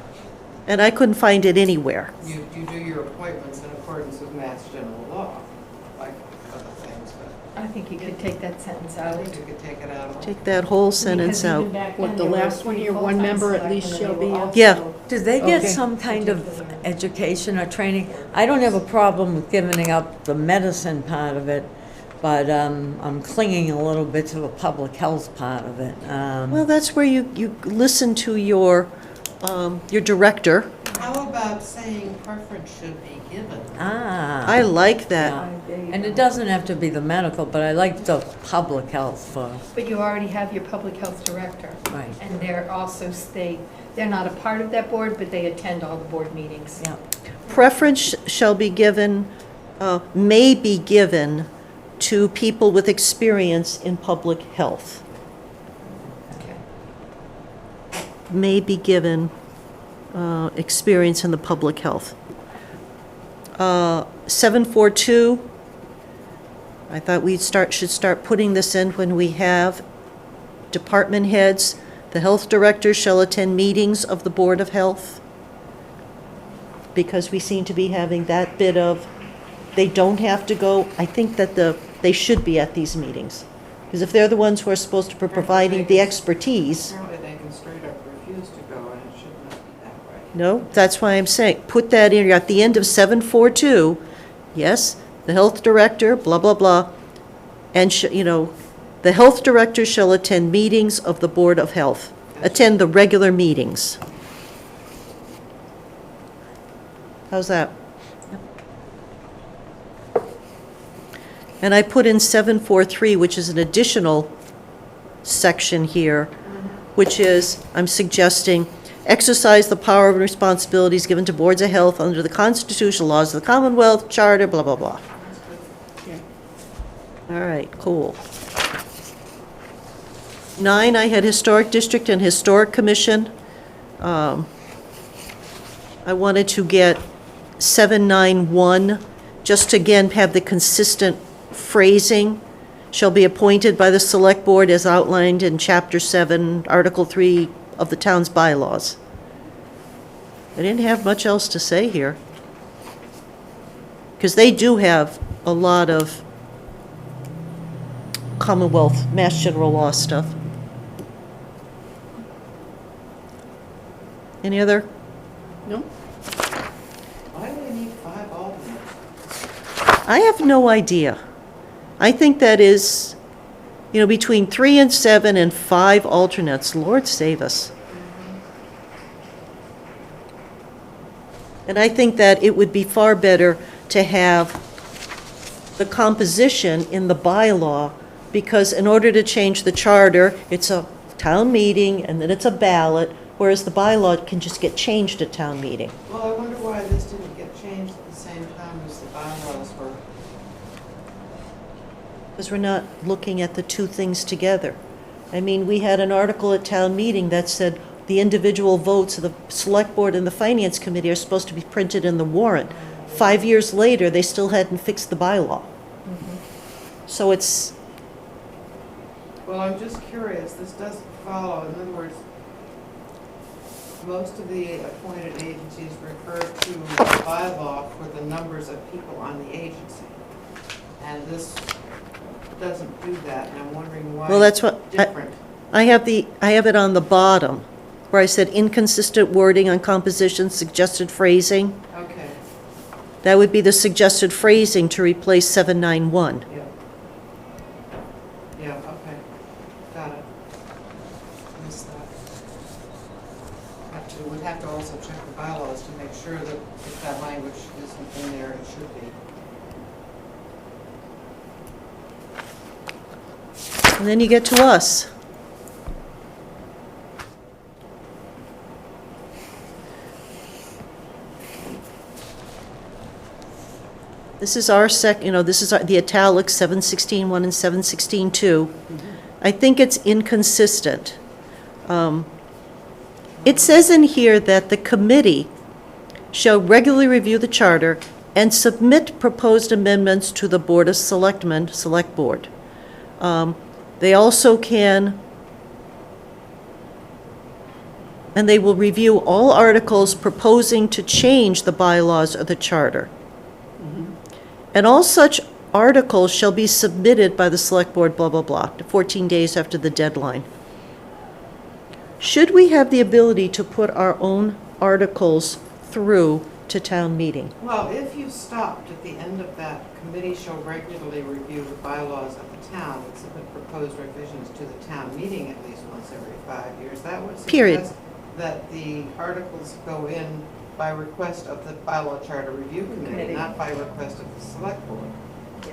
And I couldn't find it anywhere. You do your appointments in accordance with Mass General Law, like other things, but I think you could take that sentence I out. think you could take it out. Take that whole sentence Because even out. back What, then, the there were last one three here, one full-time member at least selectmen, and shall they were be Yeah. also- Did they get Okay. some kind of education or training? I don't have a problem with giving up the medicine part of it, but I'm clinging a little bit to the public health part of it. Well, that's where you listen to your director. How about saying preference should be given? I like that. Yeah. There you And go. it doesn't have to be the medical, but I like the public health for, But you already have your public health director. right, And they're also they're not a part of that board, but they attend all the board meetings. yeah. Preference shall be given, may be given to people with experience in public health. Okay. May be given experience in the public health. 742, I thought should start putting this in when we have department heads. The health director shall attend meetings of the Board of Health. Because we seem to be having that bit of, they don't have to go, I think that they should be at these meetings. Because if they're the ones who are supposed to be providing the expertise, Apparently they can straight up refuse to go, and it should not be that way. no, that's why I'm saying, put that in, at the end of 742, yes, the health director, blah, blah, blah, and, the health director shall attend meetings of the Board of Health, attend the regular meetings. How's that? And I put in 743, which is an additional section here, which is, I'm suggesting, exercise the power and responsibilities given to boards of health under the constitutional laws of the Commonwealth, Charter, blah, blah, blah. All right, cool. 9, I had Historic District and Historic Commission. I wanted to get 791, just to again have the consistent phrasing, shall be appointed by the Select Board as outlined in Chapter 7, Article 3 of the town's bylaws. I didn't have much else to say here. Because they do have a lot of Commonwealth, Mass General Law stuff. Any other? No? Why do we need 5 alternates? I have no idea. I think that is, between 3 and 7 and 5 alternates. Lord save us. And I think that it would be far better to have the composition in the bylaw, because in order to change the charter, it's a town meeting and then it's a ballot, whereas the bylaw can just get changed at town meeting. Well, I wonder why this didn't get changed at the same time as the bylaws were. Because we're not looking at the two things together. I mean, we had an article at town meeting that said the individual votes of the select board and the finance committee are supposed to be printed in the warrant. 5 years later, they still hadn't fixed the bylaw. So it's, Well, I'm just curious, this doesn't follow, in other words, most of the appointed agencies refer to the bylaw for the numbers of people on the agency. And this doesn't do that, and I'm wondering why Well, that's it's what- different. I have it on the bottom, where I said inconsistent wording on composition, suggested phrasing. Okay, That would be the suggested phrasing to replace 791. yeah. Yeah, okay, got it. Missed that. We'd have to also check the bylaws to make sure that if that language isn't in there, it should be. And then you get to us. This is our this is the italics, 716.1 and 716.2. I think it's inconsistent. It says in here that the committee shall regularly review the charter and submit proposed amendments to the Board of Selectmen, Select Board. They also can, and they will review all articles proposing to change the bylaws or the charter. And all such articles shall be submitted by the Select Board, blah, blah, blah, 14 days after the deadline. Should we have the ability to put our own articles through to town meeting? Well, if you stopped at the end of that, committee shall regularly review the bylaws of the town and submit proposed revisions to the town meeting at least once every 5 years, that would Period. suggest that the articles go in by request of the bylaw charter review committee, not by request of the select board. Yeah.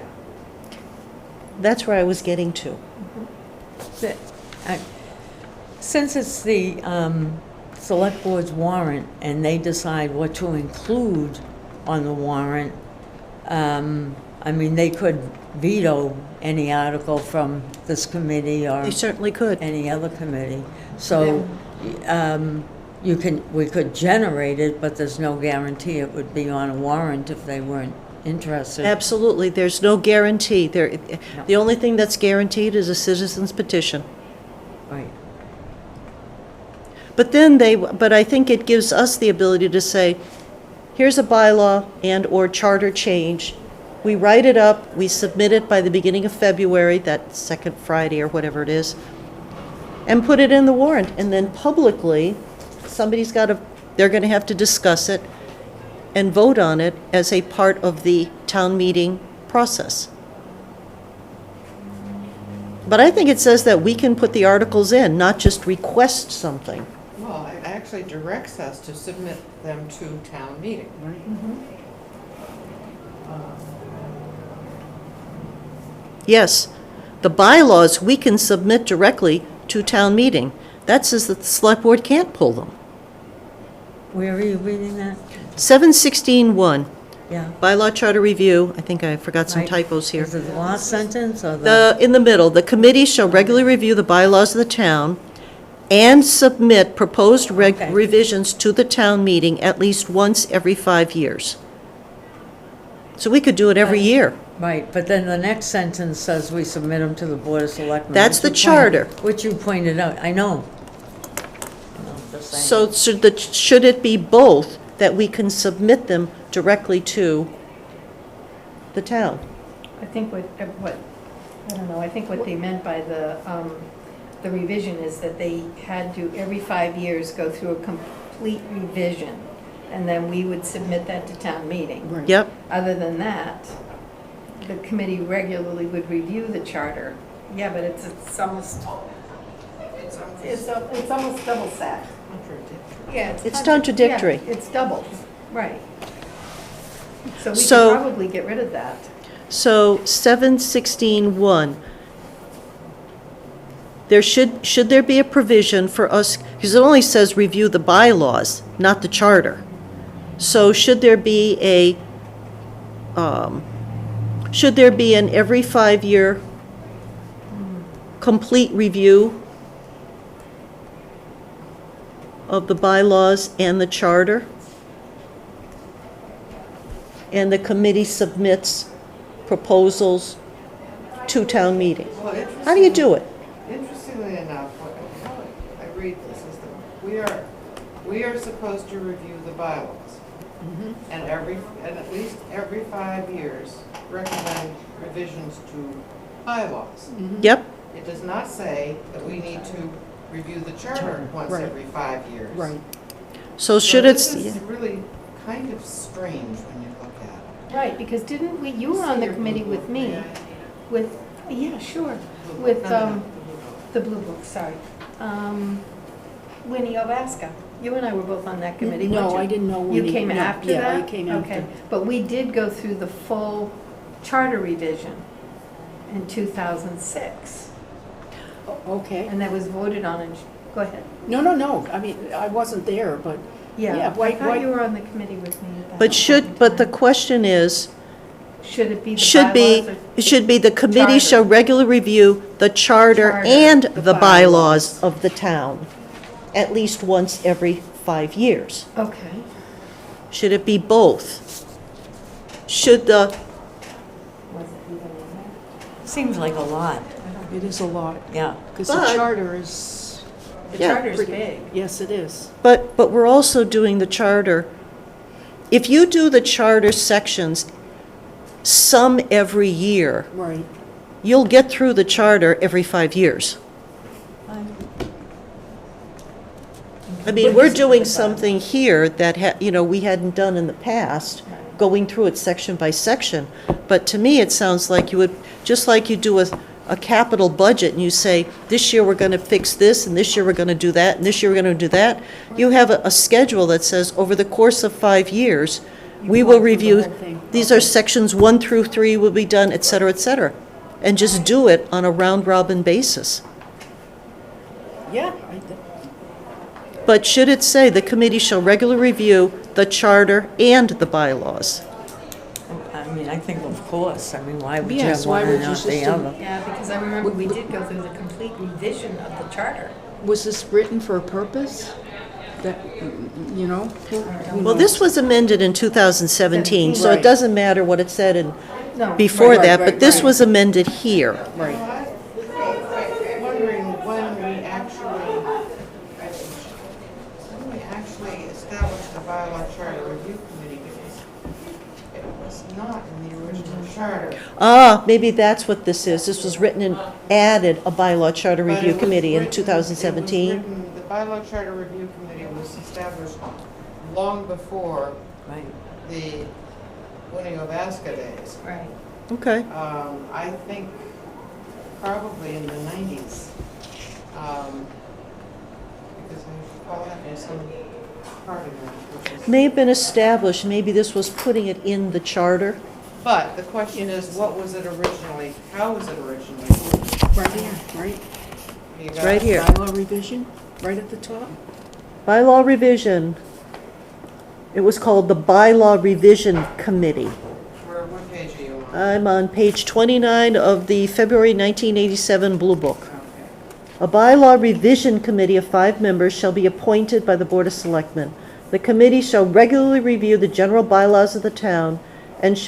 That's where I was getting to. Since it's the select board's warrant and they decide what to include on the warrant, I mean, they could veto any article from this committee or They certainly could. any other committee. So we could generate it, but there's no guarantee it would be on a warrant if they weren't interested. Absolutely, there's no guarantee. The only thing that's guaranteed is a citizen's petition. Right. But I think it gives us the ability to say, here's a bylaw and/or charter change. We write it up, we submit it by the beginning of February, that second Friday or whatever it is, and put it in the warrant. And then publicly, they're going to have to discuss it and vote on it as a part of the town meeting process. But I think it says that we can put the articles in, not just request something. Well, it actually directs us to submit them to town meeting. Yes, the bylaws, we can submit directly to town meeting. That says that the select board can't pull them. Where are you reading that? 716-1, Yeah. bylaw charter review, I think I forgot some Right. typos here. Is it the last sentence or the? In the middle, the committee shall regularly review the bylaws of the town and submit proposed Okay. revisions to the town meeting at least once every 5 years. So we could do it every year. Right, but then the next sentence says we submit them to the Board of Selectmen. That's which the you pointed- charter. Which you pointed out, I know. Just saying. So should it be both, that we can submit them directly to the town? I think I don't know, I think what they meant by the revision is that they had to, every 5 years, go through a complete revision, and then we would submit that to town meeting. Right. Yep, Other than that, the committee regularly would review the charter. Yeah, but it's almost, it's almost double set. Yeah. It's contradictory. Yeah, it's double, right. So we So- could probably get rid of that. so 716-1, should there be a provision for us, because it only says review the bylaws, not the charter. So should there be an every 5-year complete review of the bylaws and the charter? And the committee submits proposals to town meeting. Well, How do you do it? Interestingly enough, how I read this is that we are supposed to review the bylaws. And at least every 5 years, recommend revisions to bylaws. Yep, It does not say that we need to review the charter once right. every 5 years. Right. so should it, This is really kind of strange when you look at it. Right, because didn't we, you were on the committee with me, with, yeah, sure, with the Blue Book, sorry. Winnie Ovaska. You and I were both on that committee, weren't No, you? I didn't know You Winnie. came No, after yeah, that? I came Okay, after. but we did go through the full charter revision in 2006, Okay. and that was voted on in, go ahead. No. I mean, I wasn't there, but Yeah, Yeah, I why- thought why- you were on the committee with me at that. but the question is, Should it be the should be, bylaws or- it should be the committee shall Charter. regularly review the charter Charter, and the the bylaws. bylaws of the town, at least once every 5 years. Okay. Should it be both? Should the, Was it even in there? Seems like a lot, it is a lot. yeah. Because the But- charter is, The Yeah. charter's Pretty- big. yes, it is. but we're also doing the charter. If you do the charter sections, some every year, Right. you'll get through the charter every 5 years. I mean, we're doing something here that, we hadn't done in the past, going through it section by section. But to me, it sounds like you would, just like you do a capital budget, and you say, this year we're going to fix this, and this year we're going to do that, and this year we're going to do that. You have a schedule that says, over the course of 5 years, we will gone through the review, whole thing. these are sections 1 through 3 will be done, et cetera, et cetera. And just do it on a round-robin basis. Yeah. But should it say, the committee shall regularly review the charter and the bylaws? I mean, I think of course, I mean, why would you Yes, have why one would and you not just the do- other? Yeah, because I remember we did go through the complete revision of the charter. Was this written for a purpose? that, you know? who Well, knows? this was amended in 2017, so it Right. doesn't matter what it said in, No, before Right, that, right, but this right. was amended here. Right. I'm wondering when we actually established the bylaw charter review committee, because it was not in the original charter. Ah, maybe that's what this is. This was written and added a bylaw charter But review it was committee in written- 2017. it was written- The bylaw charter review committee was established long before Right. the winning of ASCA days. right. Okay. I think probably in the 90s. Because I recall having some part of that. which was- May have been established, maybe this was putting it in the charter. But the question is, what was it originally, how was it originally? Right here, right? You It's got right it? here. Bylaw revision, right at the top. Bylaw revision. It was called the Bylaw Revision Committee. What page are you on? I'm on page 29 of the February 1987 Blue Book. Okay. A bylaw revision committee of 5 members shall be appointed by the Board of Selectmen. The committee shall regularly review the general bylaws of the town and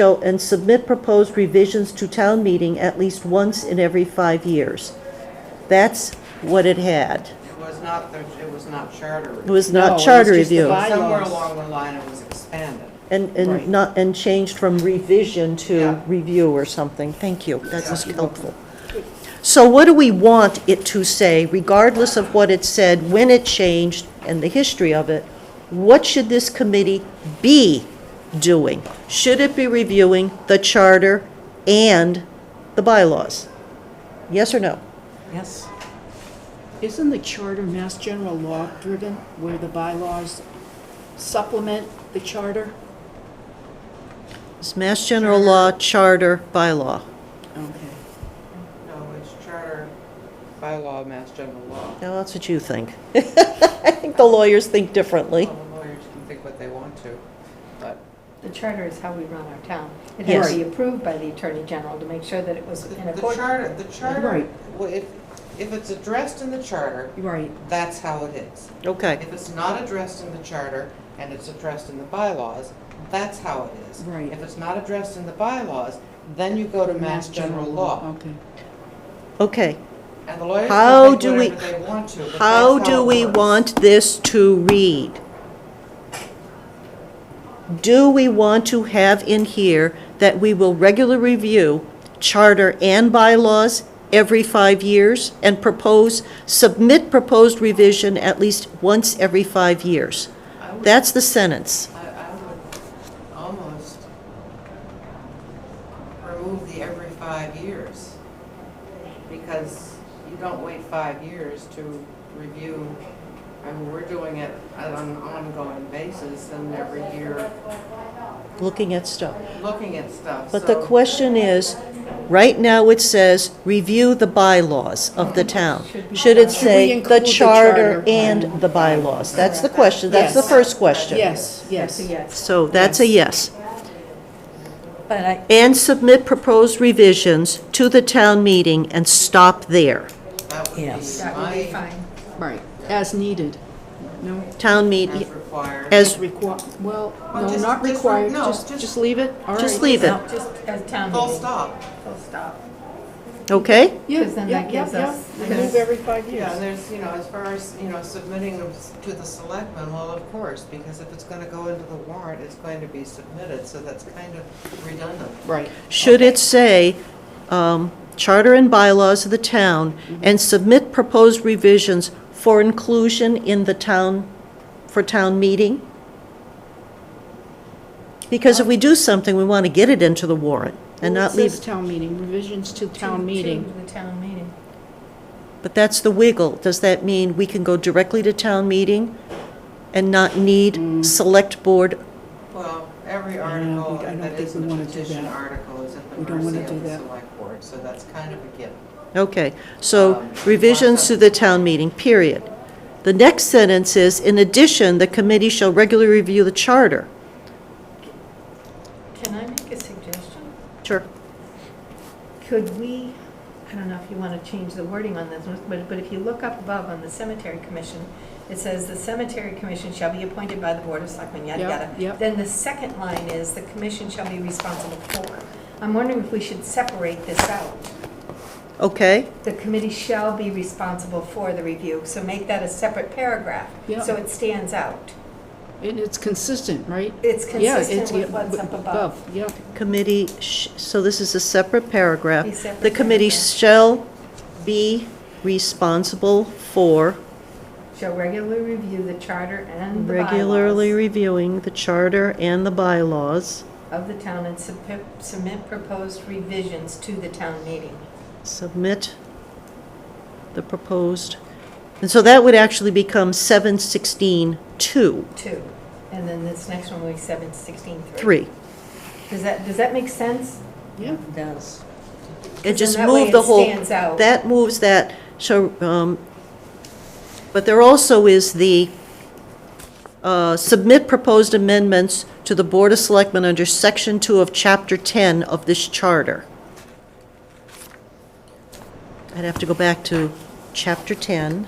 submit proposed revisions to town meeting at least once in every 5 years. That's what it had. It was not charter. It was No, it not was charter just the review. by- Somewhere bylaws. along the line, it was expanded. Right. And changed from revision to Yeah. review or something. Thank you, that was Yeah. helpful. So what do we want it to say, regardless of what it said, when it changed, and the history of it? What should this committee be doing? Should it be reviewing the charter and the bylaws? Yes or no? Yes. Isn't the charter Mass General Law driven, where the bylaws supplement the charter? It's Mass General Law, Charter, Bylaw. Okay. No, it's charter, bylaw, mass general law. Now, that's what you think. I think the lawyers think differently. Well, the lawyers can think what they want to, but The charter is how we run our town. It Yes. has to be approved by the Attorney General to make sure that it was in the accordance. charter, Right. well, if it's addressed in the charter, Right. that's how it is. Okay, If it's not addressed in the charter and it's addressed in the bylaws, that's how it is. Right. If it's not addressed in the bylaws, then you go to mass general law. Okay. okay. And the lawyers How can think do we- whatever they want to, but How that's do it we works. want this to read? Do we want to have in here that we will regularly review charter and bylaws every 5 years and submit proposed revision at least once every 5 years? I would- That's the sentence. I would almost remove the every 5 years, because you don't wait 5 years to review. I mean, we're doing it on an ongoing basis and every year Looking at stuff. looking at stuff. But the So question is, right now it says, review the bylaws of the town. Should it Should we say include the the charter charter? and the bylaws? That's the question, that's the Yes. first question. Yes, That's a yes. yes. So that's a yes. But I, And submit proposed revisions to the town meeting and stop there. that would be Yes. That would be my, fine. Right. As needed. No? Town as meeting, required. as, Well, Well, no, just- not just required. no, Just just- leave it? All just right. leave it, No, just as town Full meeting. stop. Full stop. okay? Yeah, Because then yeah, that yeah, gives yeah. us- Remove every 5 years. Yeah, and there's, as far as, submitting them to the selectmen, well, of course, because if it's gonna go into the warrant, it's going to be submitted, so that's kind of redundant. Right. Should it say, charter and bylaws of the town, and submit proposed revisions for inclusion in the town, for town meeting? Because if we do something, we want to get it into the warrant and Well, not it leave, says town meeting, revisions to town To meeting. the town meeting. but that's the wiggle. Does that mean we can go directly to town meeting and not need select board? Well, every Yeah, article I don't that think isn't we a wanna do petition that. article is at We the don't wanna mercy do of the that. select board, so that's kind of a given. Okay, so Um, revisions to the town meeting, period. The next sentence is, in addition, the committee shall regularly review the charter. Can I make a suggestion? Sure. Could we, I don't know if you want to change the wording on this, but if you look up above on the cemetery commission, It says the cemetery commission shall be appointed by the Board of Selectmen, yada, Yep, yada. yep. Then the second line is the commission shall be responsible for. I'm wondering if we should separate this out. Okay, The committee shall be responsible for the review, so make that a separate paragraph, Yeah. so it stands out. And it's consistent, right? It's Yeah, consistent with what's up above. Yeah, committee, so this is a separate paragraph. A separate The committee paragraph. shall be responsible for Shall regularly review the charter and the regularly bylaws reviewing the charter and the bylaws, of the town and submit proposed revisions to the town meeting. submit the proposed, and so that would actually become 716-2, 2. And then this next one will be 716-3. 3. Does that make sense? yeah. It does. It Because just then that way moved the it whole, stands out. that moves that, so, but there also is the submit proposed amendments to the Board of Selectmen under Section 2 of Chapter 10 of this charter. I'd have to go back to Chapter 10.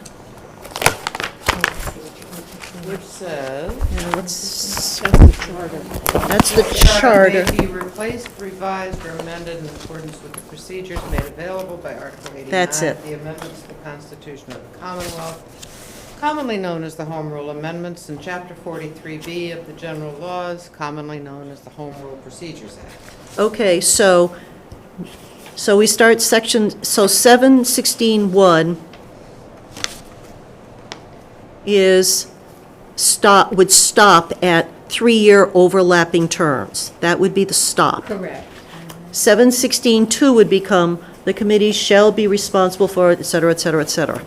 Which says. And let's, That's the charter. that's the charter. May be replaced, revised, or amended in accordance with the procedures made available by Article 89. That's it. The amendments to the Constitution of the Commonwealth, commonly known as the Home Rule Amendments, and Chapter 43B of the General Laws, commonly known as the Home Rule Procedures Act. Okay, so we start section, so 716-1 is would stop at 3-year overlapping terms. That would be the stop. Correct. 716-2 would become, the committee shall be responsible for, et cetera, et cetera, et cetera.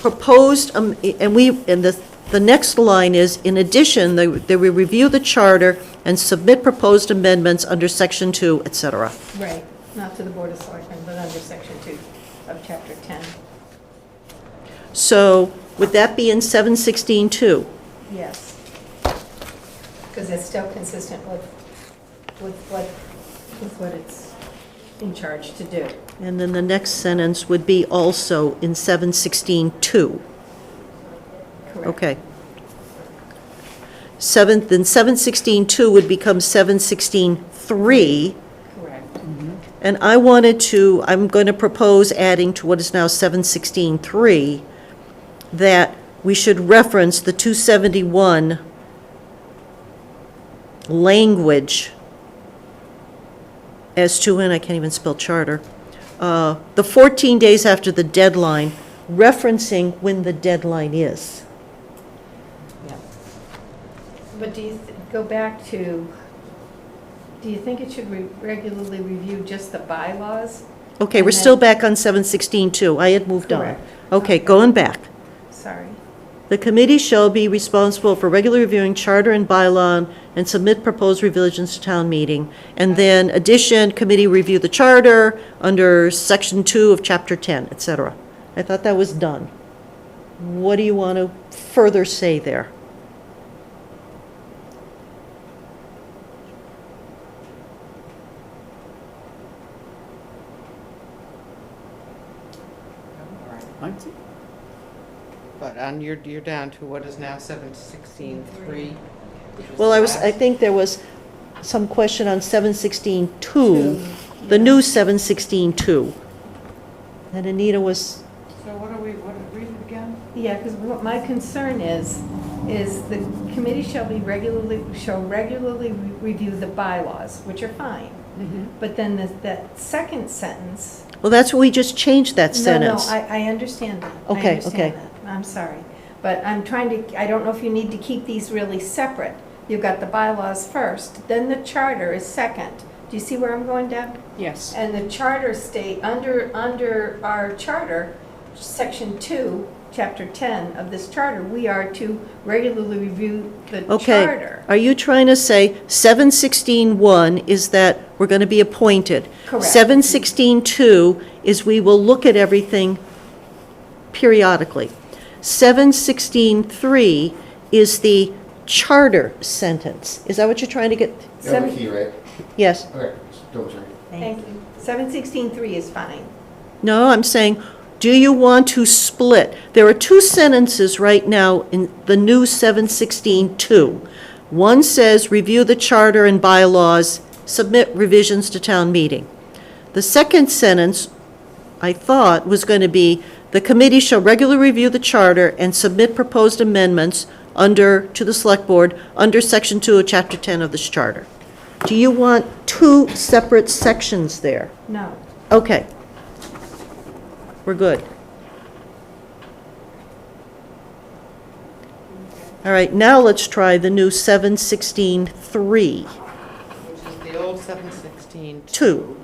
Proposed, and the next line is, in addition, they will review the charter and submit proposed amendments under section 2, et cetera. Right, not to the Board of Selectmen, but under Section 2 of Chapter 10. So would that be in 716-2? Yes. Because it's still consistent with what it's in charge to do. And then the next sentence would be also in 716-2. Correct. Okay. Then 716-2 would become 716-3. Correct. And I'm going to propose adding to what is now 716-3, that we should reference the 271 language as to, and I can't even spell charter, the 14 days after the deadline, referencing when the deadline is. Yeah. But go back to, do you think it should regularly review just the bylaws? Okay, And we're still then- back on 716-2. I had moved on. Correct. Okay, going back. Sorry. The committee shall be responsible for regularly reviewing charter and bylaw and submit proposed revisions to town meeting. And then addition, committee review the charter under section 2 of chapter 10, et cetera. I thought that was done. What do you want to further say there? Aren't you? But you're down to what is now 716-3. Well, I think there was some question on 716-2, the new 716-2. And Anita was, So read it again? Yeah, because what my concern is the committee shall regularly review the bylaws, which are fine. But then that second sentence. well, that's what we just changed that sentence. No, I understand that. I Okay, understand okay. that. I'm sorry. But I'm trying to, I don't know if you need to keep these really separate. You've got the bylaws first, then the charter is second. Do you see where I'm going, Deb? Yes. And the charter state, under our charter, section 2, chapter 10 of this charter, we are to regularly review the Okay, charter. are you trying to say 716-1 is that we're going to be appointed? Correct. 716-2 is we will look at everything periodically. 716-3 is the charter sentence. Is that what you're trying to get? You have a key, right? Yes. Okay, just double check. Thank you. 716.3 is fine. No, I'm saying Do you want to split? There are two sentences right now in the new 716-2. One says, review the charter and bylaws, submit revisions to town meeting. The second sentence, I thought, was going to be, the committee shall regularly review the charter and submit proposed amendments to the select board, under section 2 of chapter 10 of this charter. Do you want two separate sections there? No. Okay. We're good. All right, now let's try the new 716-3. Which is the old 716. 2.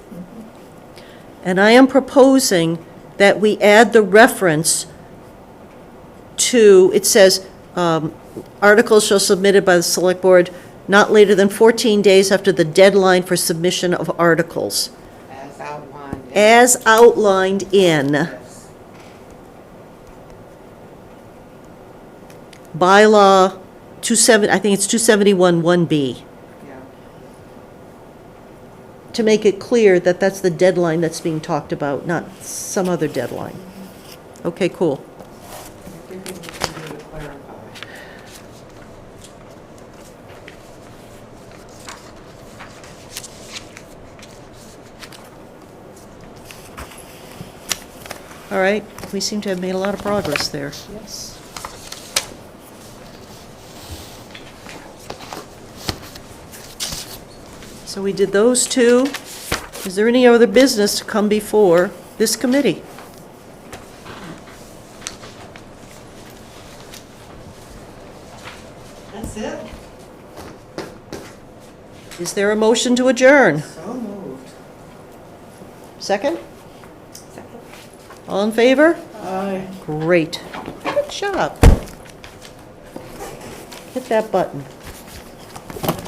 And I am proposing that we add the reference to, it says, articles shall submitted by the select board not later than 14 days after the deadline for submission of articles, As outlined. as outlined in Yes. bylaw 27, I think it's 271-1B, Yeah. to make it clear that that's the deadline that's being talked about, not some other deadline. Okay, cool. Everything we can do to clarify. All right, we seem to have made a lot of progress there. Yes. So we did those two. Is there any other business to come before this committee? That's it? Is there a motion to adjourn? So moved. Second? All in favor? Aye. Great. Good job. Hit that button.